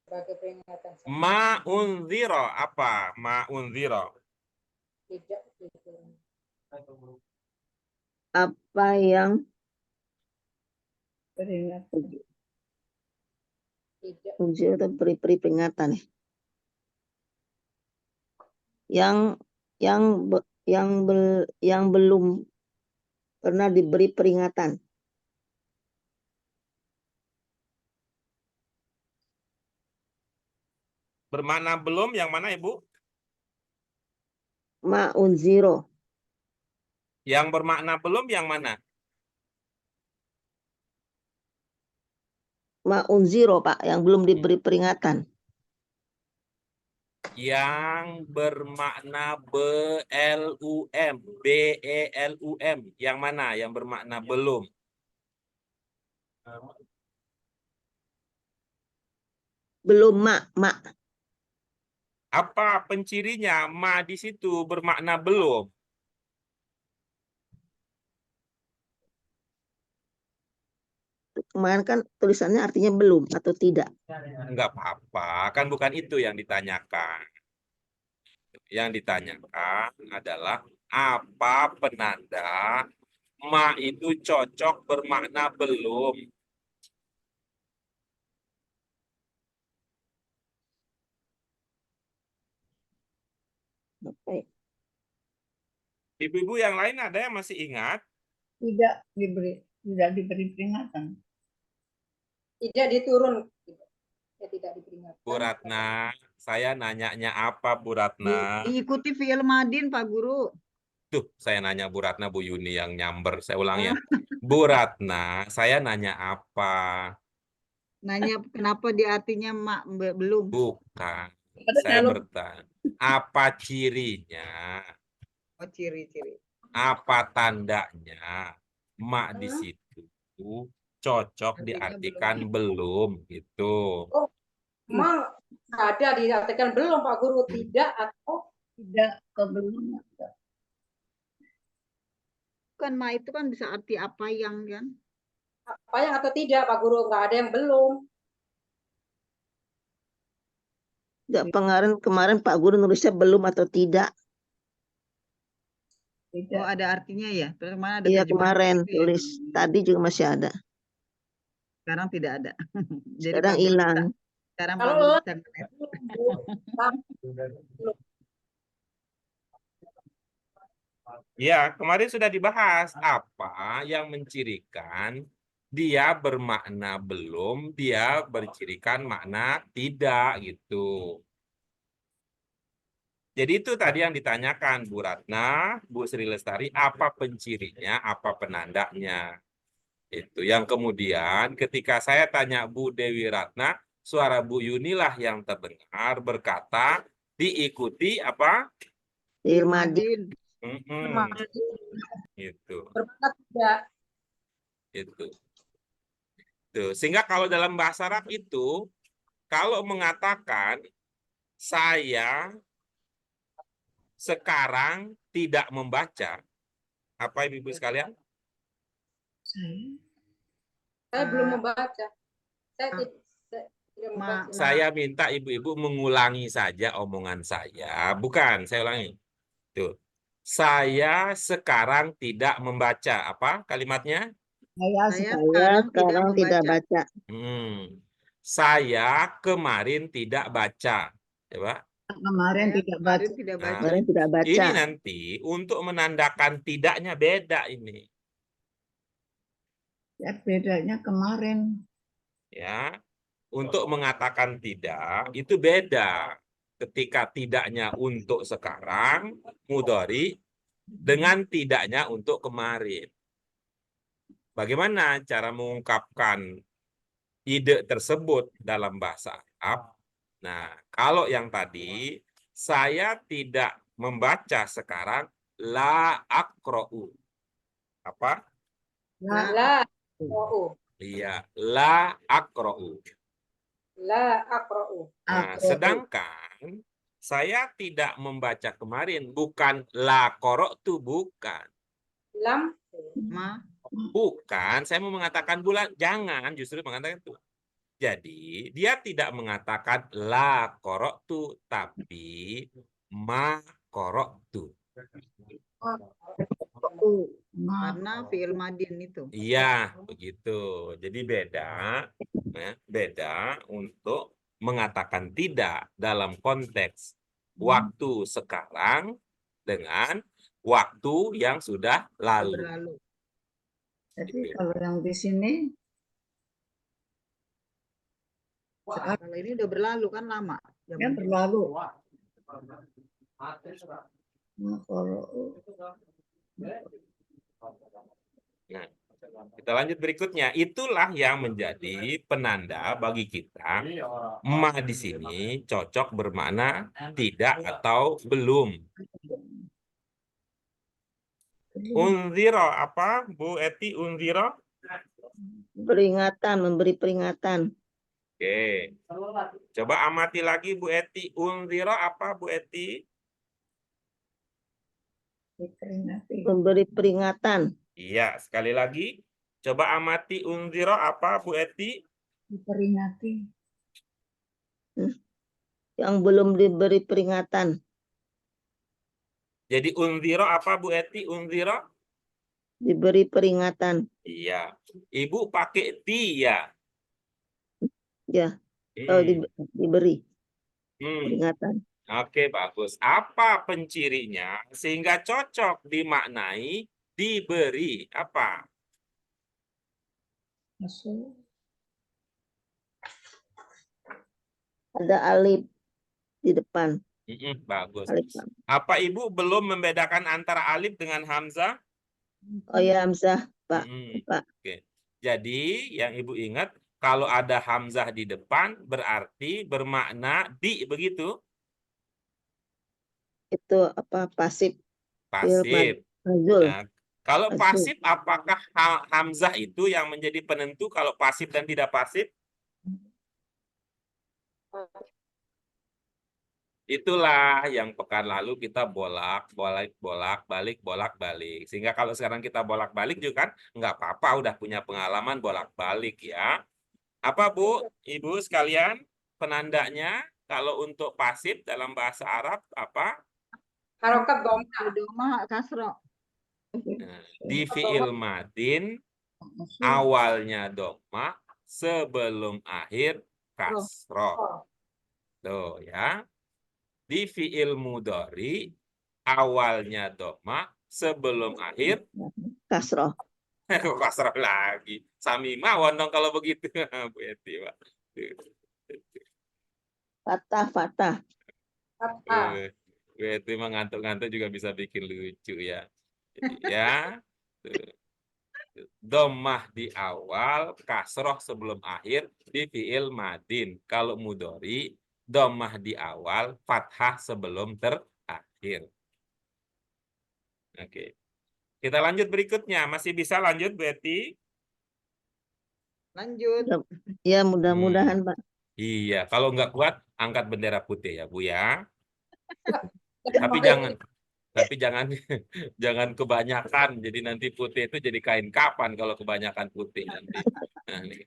sebagai peringatan Ma'unzira apa? Ma'unzira. tidak gitu. Apa yang Peringatan. Tidak ujian atau beri peringatan ya? Yang belum pernah diberi peringatan. Bermakna belum yang mana, Ibu? Ma'unziro. Yang bermakna belum yang mana? Ma'unziro, Pak, yang belum diberi peringatan. Yang bermakna belum, belum. Yang mana yang bermakna belum? Belum, ma. Apa pencirinya? Ma di situ bermakna belum. Kemarin kan tulisannya artinya belum atau tidak. Enggak apa-apa, kan bukan itu yang ditanyakan. Yang ditanyakan adalah apa penanda ma itu cocok bermakna belum. Oke. Ibu-ibu yang lain ada yang masih ingat? Tidak diberi peringatan. tidak diturun ya, tidak diperingatkan. Bu Ratna, saya nanyanya apa Bu Ratna? Diikuti fi'il madin, Pak Guru. Tuh, saya nanya Bu Ratna, Bu Yuni yang nyamber. Saya ulang ya. Bu Ratna, saya nanya apa? Nanya kenapa di artinya belum. Bukan. Pada Saya kalau bertanya, apa cirinya? Oh, ciri-ciri. Apa tandanya? Mak di situ cocok Artinya diartikan belum gitu. Oh, memang ada diartikan belum Pak Guru, tidak atau tidak kebelum. Kan ma itu kan bisa arti apa yang kan? apa yang atau tidak Pak Guru, nggak ada yang belum. Enggak, kemarin Pak Guru nulisnya belum atau tidak. Tidak. Oh, ada artinya ya. Terus mana ada Iya, terjemahan kemarin gitu ya? tulis. Tadi juga masih ada. Sekarang tidak ada. Jadi Sekarang Pak Guru hilang. sekarang Pak Kalau Guru lelah, bisa ngetes. Ya, kemarin sudah dibahas apa yang mencirikan dia bermakna belum, dia bercirikan makna tidak gitu. Jadi itu tadi yang ditanyakan Bu Ratna, Bu Sri Lestari, apa pencirinya, apa penandanya. Itu yang kemudian ketika saya tanya Bu Dewi Ratna, suara Bu Yuni lah yang terdengar berkata diikuti apa? Fi'il madin. Itu. bermakna tidak. Itu. Tuh. Sehingga kalau dalam bahasa Arab itu, kalau mengatakan saya sekarang tidak membaca, apa Ibu-ibu sekalian? Saya belum membaca. Saya Ah. tidak Ma- membaca. Saya minta ibu-ibu mengulangi saja omongan saya. Bukan, saya ulangi. Tuh. Saya sekarang tidak membaca. Apa kalimatnya? Saya Saya sekarang sekarang tidak baca. Saya kemarin tidak baca. Coba. Kemarin Saya tidak kemarin baca. tidak Nah, baca. Kemarin tidak baca. Ini nanti untuk menandakan tidaknya beda ini. Ya, bedanya kemarin. Ya. Untuk mengatakan tidak itu beda. Ketika tidaknya untuk sekarang, mudhari, dengan tidaknya untuk kemarin. Bagaimana cara mengungkapkan ide tersebut dalam bahasa Arab? Nah, kalau yang tadi, saya tidak membaca sekarang, la aqra'u. Apa? La aqra'u. Iya, la aqra'u. La aqra'u. Nah, sedangkan saya tidak membaca kemarin, bukan la qara'tu, bukan. Lam. Ma, Bukan, saya mau mengatakan bulan, jangan justru mengatakan itu. Jadi, dia tidak mengatakan la qara'tu, tapi ma qara'tu. karena fi'il madin itu. Iya, begitu. Jadi beda, ya, beda untuk mengatakan tidak dalam konteks waktu sekarang dengan waktu yang sudah lalu. Berlalu. Jadi kalau yang di sini Kalau ini udah berlalu kan lama. ya berlalu. Nah, kalau Nah, kita lanjut berikutnya. Itulah yang menjadi penanda bagi kita. Ma di sini cocok bermakna tidak atau belum. Unziro apa, Bu Eti? Unziro? Peringatan, memberi peringatan. Oke. Coba amati lagi Bu Eti. Unziro apa Bu Eti? diperingati. Memberi peringatan. Iya, sekali lagi. Coba amati unziro apa Bu Eti? Diperingati. Yang belum diberi peringatan. Jadi unziro apa Bu Eti? Unziro? Diberi peringatan. Iya. Ibu pakai ti ya? Ya. Oh, diberi Hmm. peringatan. Oke, bagus. Apa pencirinya sehingga cocok dimaknai diberi? Apa? Masuk. Ada alif di depan. Bagus. Alif. Apa Ibu belum membedakan antara alif dengan hamzah? Oh ya, Hamzah, Pak. Pak. Oke. Jadi yang Ibu ingat, kalau ada hamzah di depan berarti bermakna di, begitu? Itu apa? Pasif. Pasif. Mazul. Nah, kalau Mazul. pasif, apakah hamzah itu yang menjadi penentu kalau pasif dan tidak pasif? Itulah yang pekan lalu kita bolak-balik. Sehingga kalau sekarang kita bolak-balik juga kan nggak apa-apa, udah punya pengalaman bolak-balik ya. Apa Bu, Ibu sekalian, penandanya kalau untuk pasif dalam bahasa Arab apa? Harokat dhamma. Doma kasro. Nah, di fi'il madin awalnya dhamma, sebelum akhir kasroh. Tuh ya. Di fi'il mudhari awalnya dhamma, sebelum akhir Kasroh. kasroh lagi. Sami mawon dong kalau begitu. Bu Eti, Pak. Fatah. Bu Eti mah ngantuk-ngantuk juga bisa bikin lucu ya. Jadi, ya. Dhammah di awal, kasroh sebelum akhir di fi'il madin. Kalau mudhari, dhammah di awal, fathah sebelum terakhir. Oke. Kita lanjut berikutnya. Masih bisa lanjut, Bu Eti? Lanjut. Ya, mudah-mudahan, Pak. Iya, kalau nggak kuat, angkat bendera putih ya, Bu ya. Tapi Tapi jangan jangan kebanyakan. Jadi nanti putih itu jadi kain kapan kalau kebanyakan putih nanti. Nah, ini.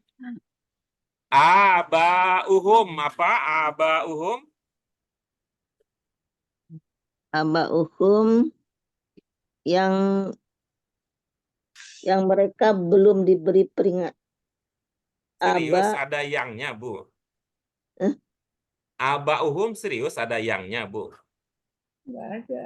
Abauhum apa? Abauhum Abauhum yang mereka belum diberi peringat. serius Aba, ada yangnya, Bu. Eh? Abauhum serius ada yangnya, Bu. Nggak ada.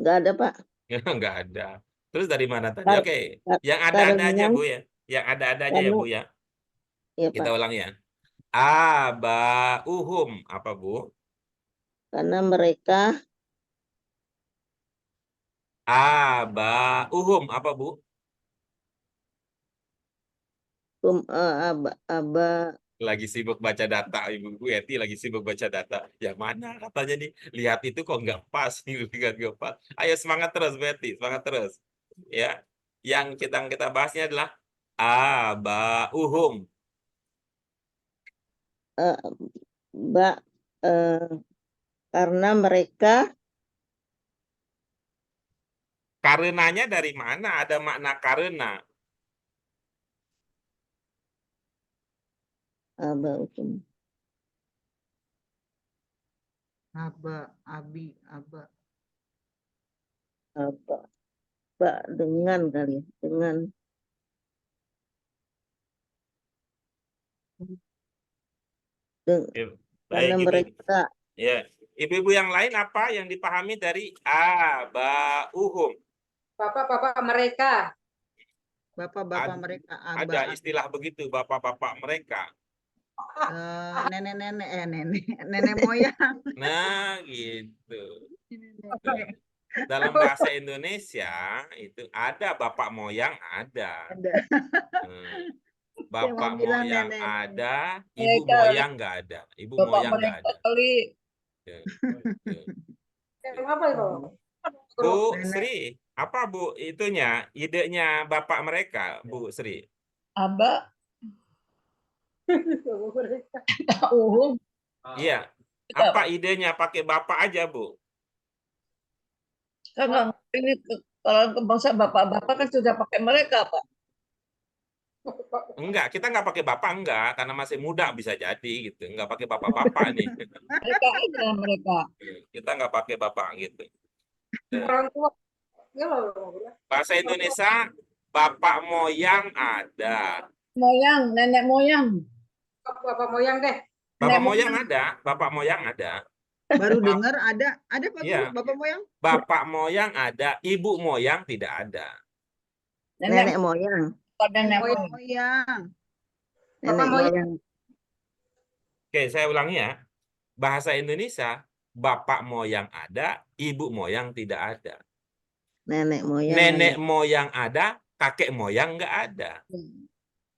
nggak ada Pak. Nggak ada. Terus dari mana tadi? Kar- Oke, kar- yang ada-ada aja, karena Bu ya. Yang ada-ada aja ya, karena Bu ya. ya Kita Pak, ulang ya. Abauhum apa, Bu? karena mereka Abauhum apa, Bu? aba Lagi sibuk baca data, Ibu Eti lagi sibuk baca data. Yang mana katanya nih? Lihat itu kok nggak pas, lihat nggak pas. Ayo semangat terus, Bu Eti, semangat terus. Ya, yang kita bahasnya adalah abauhum. ba karena mereka Karenanya dari mana? Ada makna karena. abauhum Aba, abi, aba. ba dengan kali ya, dengan Ya, karena baik, Ibu. mereka Ya, ibu-ibu yang lain apa yang dipahami dari abauhum? Bapak-bapak mereka. Bapak-bapak mereka, aba, Ada abi. istilah begitu, bapak-bapak mereka. Nenek moyang. Nah, gitu. Nenek. Dalam bahasa Indonesia itu ada bapak moyang ada. Ada. Bapak mau bilang moyang nenek. ada, ibu Mereka, moyang nggak ada. Ibu bapak moyang nggak mereka ada. kali. Ya, ya. Apa itu? Bu Nenek. Sri, apa Bu itunya, idenya bapak mereka, Bu Sri? Aba, uhum. Iya. Apa idenya pakai bapak aja, Bu? Kan nggak ini kalau ke bangsa bapak-bapak kan sudah pakai mereka, Pak. Enggak, kita nggak pakai bapak enggak, karena masih muda bisa jadi gitu. Nggak pakai bapak-bapak nih. Mereka aja mereka. Kita nggak pakai bapak gitu. Orang tua. Ya loh. Bahasa Indonesia, bapak moyang ada. Moyang, nenek moyang. Bapak moyang deh. Bapak moyang ada, bapak moyang ada. Baru dengar ada Pak Iya. Guru, bapak moyang. Bapak moyang ada, ibu moyang tidak ada. nenek moyang Nenek moyang. Moyang. nenek Bapak moyang. moyang Oke, saya ulangi ya. Bahasa Indonesia, bapak moyang ada, ibu moyang tidak ada. nenek moyang Nenek moyang ada, kakek moyang nggak ada.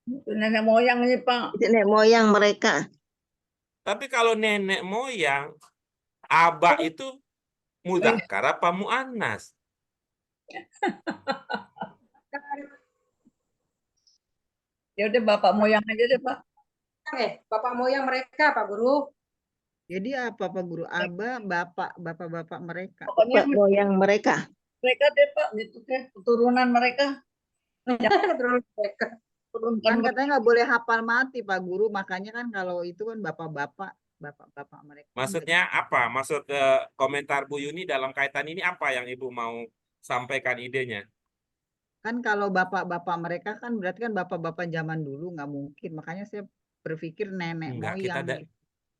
Nenek moyang ini, Pak. nenek moyang mereka Tapi kalau nenek moyang, aba itu mudzakkar apa muannas? Ya udah bapak moyang aja deh, Pak. Bapak moyang mereka, Pak Guru. Jadi apa Pak Guru? Aba, bapak-bapak mereka. Pokoknya bapak moyang mereka mereka deh, Pak, gitu deh. Keturunan mereka. Terus mereka. Kan katanya nggak boleh hafal mati Pak Guru, makanya kan kalau itu kan bapak-bapak mereka. Maksudnya apa? Maksud komentar Bu Yuni dalam kaitan ini apa yang Ibu mau sampaikan idenya? Kan kalau bapak-bapak mereka kan berarti kan bapak-bapak zaman dulu nggak mungkin, makanya saya berpikir nenek Enggak, moyang.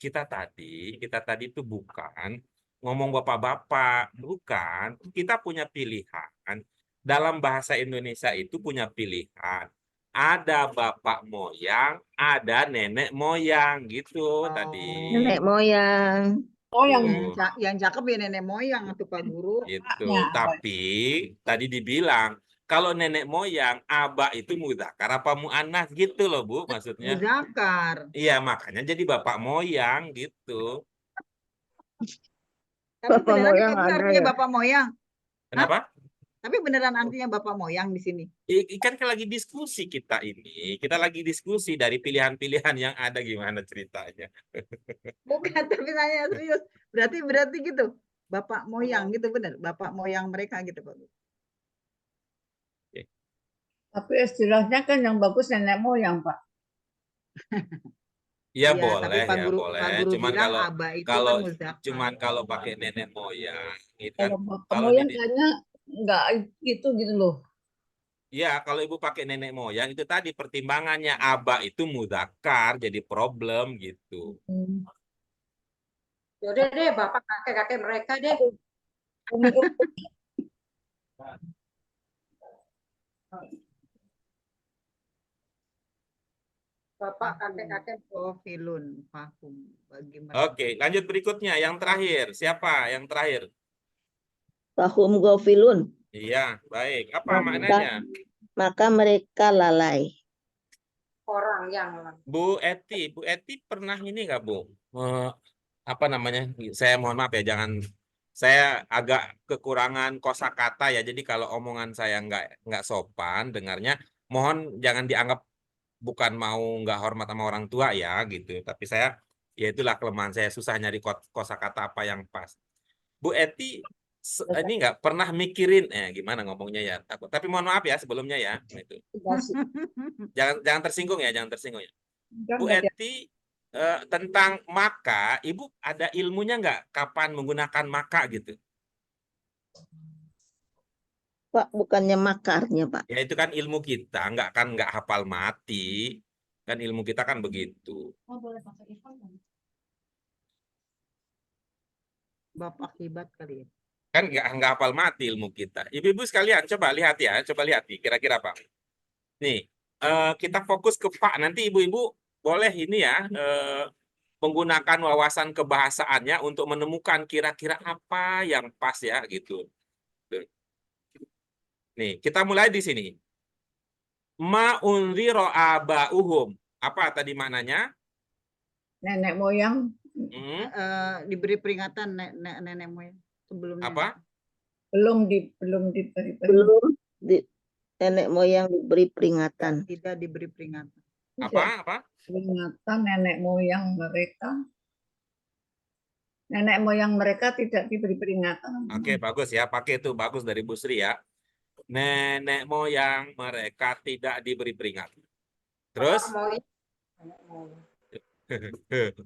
kita tadi itu bukan ngomong bapak-bapak, bukan. Kita punya pilihan. Dalam bahasa Indonesia itu punya pilihan. Ada bapak moyang, ada nenek moyang gitu tadi. nenek moyang Moyang. Yang cakep ya nenek moyang tuh Pak Guru. Itu. Ya, Tapi tadi dibilang kalau nenek moyang, aba itu mudzakkar apa muannas gitu loh, Bu, maksudnya. Mudzakkar. Iya, makanya jadi bapak moyang gitu. Tapi Bapak beneran moyang Pak Guru ada artinya ya? bapak moyang. Kenapa? Tapi beneran artinya bapak moyang di sini. Kan lagi diskusi kita ini. Kita lagi diskusi dari pilihan-pilihan yang ada gimana ceritanya. Bukan, tapi saya serius. Berarti gitu. bapak moyang gitu benar, bapak moyang mereka gitu Pak Guru. Tapi istilahnya kan yang bagus nenek moyang, Pak. Ya Iya, tapi boleh, Pak ya Guru boleh. Cuman bilang kalau aba itu kalau kan muzakkar. cuman kalau pakai nenek moyang, itu kan Kalau bapak kalau moyang di kayaknya nggak gitu loh. ya kalau ibu pakai nenek moyang itu tadi pertimbangannya aba itu mudzakkar jadi problem gitu. Yaudah deh, bapak kakek-kakek mereka deh. Umi Bapak kakek-kakek. Gofilun fahum bagi mereka. Oke, lanjut berikutnya yang terakhir. Siapa yang terakhir? Fahum gofilun. Iya, baik. Apa Maka, maknanya? maka mereka lalai. Orang yang Bu Eti pernah ini nggak Bu? Apa namanya? Saya mohon maaf ya, jangan. Saya agak kekurangan kosakata ya. Jadi kalau omongan saya nggak sopan, dengarnya mohon jangan dianggap bukan mau nggak hormat sama orang tua ya gitu. Tapi saya ya itulah kelemahan saya, susah nyari kosakata apa yang pas. Bu Eti ini nggak pernah mikirin gimana ngomongnya ya, takut. Tapi mohon maaf ya sebelumnya ya. Itu. Jangan tersinggung ya, jangan tersinggung ya. Bu Eti tentang maka, Ibu ada ilmunya nggak kapan menggunakan maka gitu? Pak, bukannya makarnya, Pak. Ya itu kan ilmu kita, nggak hafal mati. Kan ilmu kita kan begitu. Bapak Hibat kali ya. Kan nggak hafal mati ilmu kita. Ibu-ibu sekalian coba lihat ya, coba lihat nih kira-kira Pak. Nih, kita fokus ke Pak. Nanti ibu-ibu boleh ini ya menggunakan wawasan kebahasaannya untuk menemukan kira-kira apa yang pas ya gitu. Nih, kita mulai di sini. Ma unziro abauhum. Apa tadi maknanya? nenek moyang Diberi peringatan nenek moyang sebelumnya. Apa? belum diberi Nenek moyang diberi peringatan. Tidak diberi peringatan. Apa? peringatan nenek moyang mereka. Nenek moyang mereka tidak diberi peringatan. Oke, bagus ya. Pakai itu bagus dari Bu Sri ya. Nenek moyang mereka tidak diberi peringatan. Terus?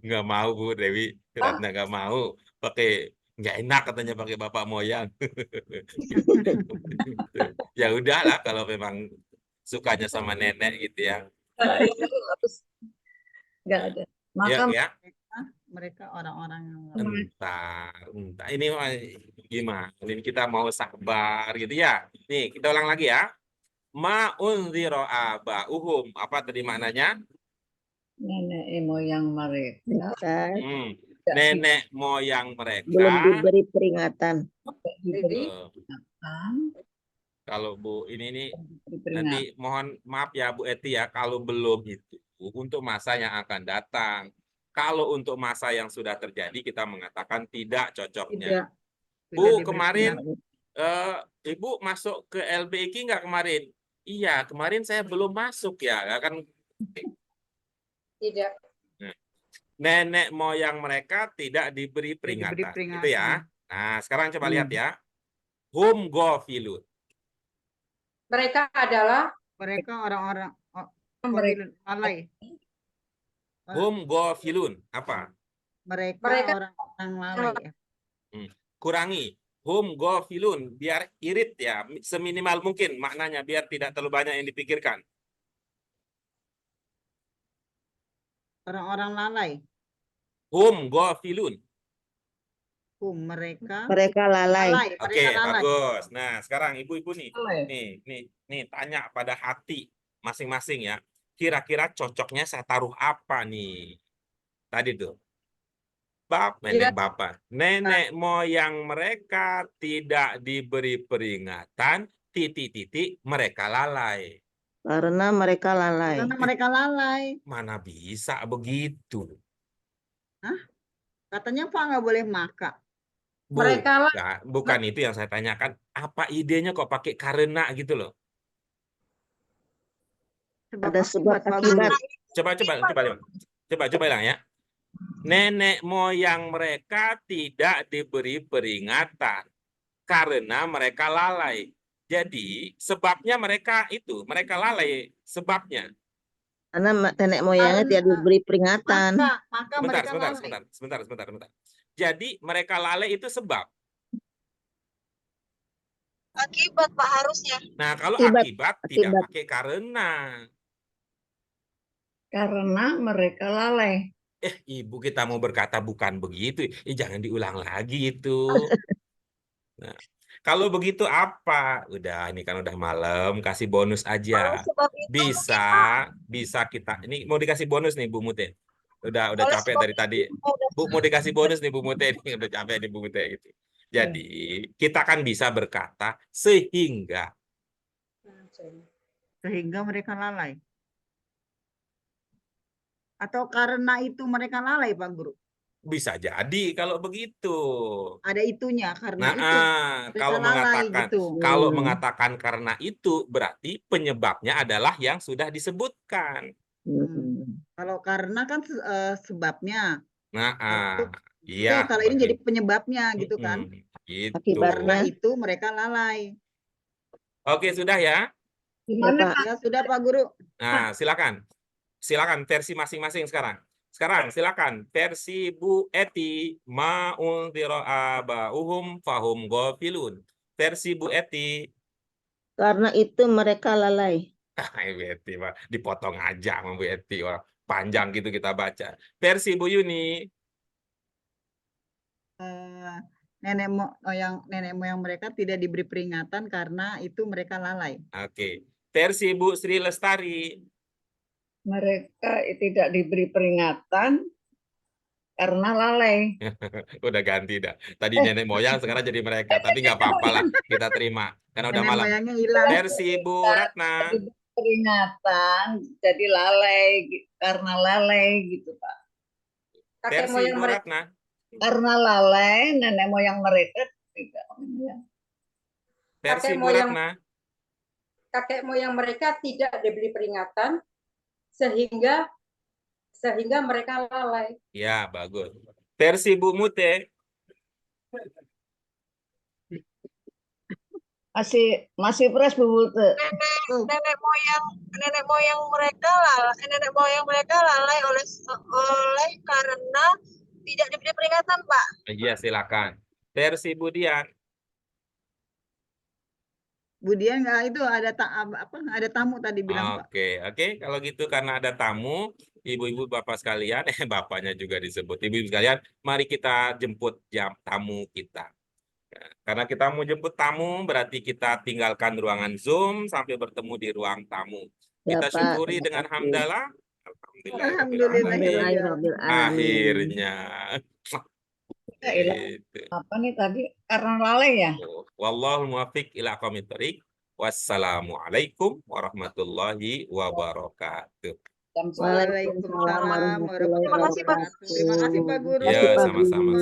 Nggak mau Bu Dewi. Ratna nggak mau. Pakai nggak enak katanya pakai bapak moyang. Ya udahlah kalau memang sukanya sama nenek gitu ya. Nggak ada. Maka Ya. Mereka orang-orang yang Entah. Ini gimana? Ini kita mau sabar gitu ya. Nih, kita ulang lagi ya. Ma unziro abauhum. Apa tadi maknanya? nenek moyang mereka Nenek moyang mereka belum diberi peringatan. Kalau Bu ini nanti mohon maaf ya Bu Eti ya, kalau belum itu untuk masa yang akan datang. Kalau untuk masa yang sudah terjadi kita mengatakan tidak cocoknya. Bu, kemarin Ibu masuk ke LBIK nggak kemarin? Iya, kemarin saya belum masuk ya, kan? Tidak. Nenek moyang mereka tidak diberi peringatan. Gitu ya. Nah, sekarang coba lihat ya. Hum gofilun. Mereka adalah orang-orang lalai. Hum gofilun. Apa? Mereka orang-orang lalai. Kurangi. Hum gofilun. Biar irit ya. Seminimal mungkin maknanya. Biar tidak terlalu banyak yang dipikirkan. Orang-orang lalai. Hum gofilun. Mereka lalai. Oke, bagus. Nah, sekarang ibu-ibu nih. Nih tanya pada hati masing-masing ya. Kira-kira cocoknya saya taruh apa nih? Tadi tuh. Bapak. Nenek moyang mereka tidak diberi peringatan, titik-titik mereka lalai. Karena mereka lalai. Mana bisa begitu? Hah? Katanya Pak nggak boleh maka. Bukan itu yang saya tanyakan. Apa idenya kok pakai karena gitu loh? Ada sebab akibat. Coba bilang ya. Nenek moyang mereka tidak diberi peringatan karena mereka lalai. Jadi sebabnya mereka lalai sebabnya. Karena nenek moyangnya tidak diberi peringatan. Maka mereka lalai. Sebentar. Jadi mereka lalai itu sebab. Akibat Pak harusnya. Nah, kalau Akibat. tidak pakai karena. Karena mereka lalai. Ibu kita mau berkata bukan begitu. Jangan diulang lagi itu. Nah, kalau begitu apa? Udah, ini kan udah malam, kasih bonus aja. Sebab itu Bisa kita. Ini mau dikasih bonus nih Bu Mute. Udah Oleh capek sebab dari tadi. Bu, mau dikasih bonus nih Bu Mute. Ini udah capek nih Bu Mute gitu. Jadi, kita kan bisa berkata sehingga. Sehingga mereka lalai. Atau karena itu mereka lalai, Pak Guru? Bisa jadi kalau begitu. Ada itunya, karena itu mereka kalau lalai mengatakan gitu. kalau mengatakan karena itu berarti penyebabnya adalah yang sudah disebutkan. Kalau karena kan sebabnya. Iya. Kalau ini jadi penyebabnya gitu kan. Gitu. Karena itu mereka lalai. Oke, sudah ya? Gimana Pak? Ya sudah Pak Guru. Nah, silakan versi masing-masing sekarang. Sekarang silakan versi Bu Eti, ma'unzira aba'uhum fahum ghafilun. Versi Bu Eti. Karena itu mereka lalai. Bu Eti, dipotong aja sama Bu Eti. Panjang gitu kita baca. Versi Bu Yuni. Nenek moyang mereka tidak diberi peringatan karena itu mereka lalai. Oke. Versi Bu Sri Lestari. Mereka tidak diberi peringatan karena lalai. Udah ganti dah. Tadi nenek moyang, sekarang jadi mereka. Tapi nggak apa-apa lah, kita terima. Karena udah malam. Versi Bu Ratna. Peringatan jadi lalai karena lalai gitu Pak. Versi Bu Ratna. Karena lalai nenek moyang mereka tidak. Versi Bu Ratna. Kakek moyang mereka tidak diberi peringatan sehingga mereka lalai. Ya, bagus. Versi Bu Mute. Masih fresh Bu Mute. Nenek moyang mereka lalai oleh karena tidak diberi peringatan, Pak. Iya, silakan. Versi Bu Dian. Bu Dian itu ada tamu tadi bilang Pak. Oke. Kalau gitu karena ada tamu, ibu-ibu bapak sekalian, bapaknya juga disebut. Ibu-ibu sekalian, mari kita jemput tamu kita. Karena kita mau jemput tamu, berarti kita tinggalkan ruangan Zoom sampai bertemu di ruang tamu. Kita syukuri dengan hamdalah. Alhamdulillah. Akhirnya. Apa nih tadi? Karena lalai ya? Wallahul muwaffiq ila aqwamit thoriq. Wassalamualaikum warahmatullahi wabarakatuh. Waalaikumsalam warahmatullahi wabarakatuh. Terima kasih Pak Guru. Ya, sama-sama.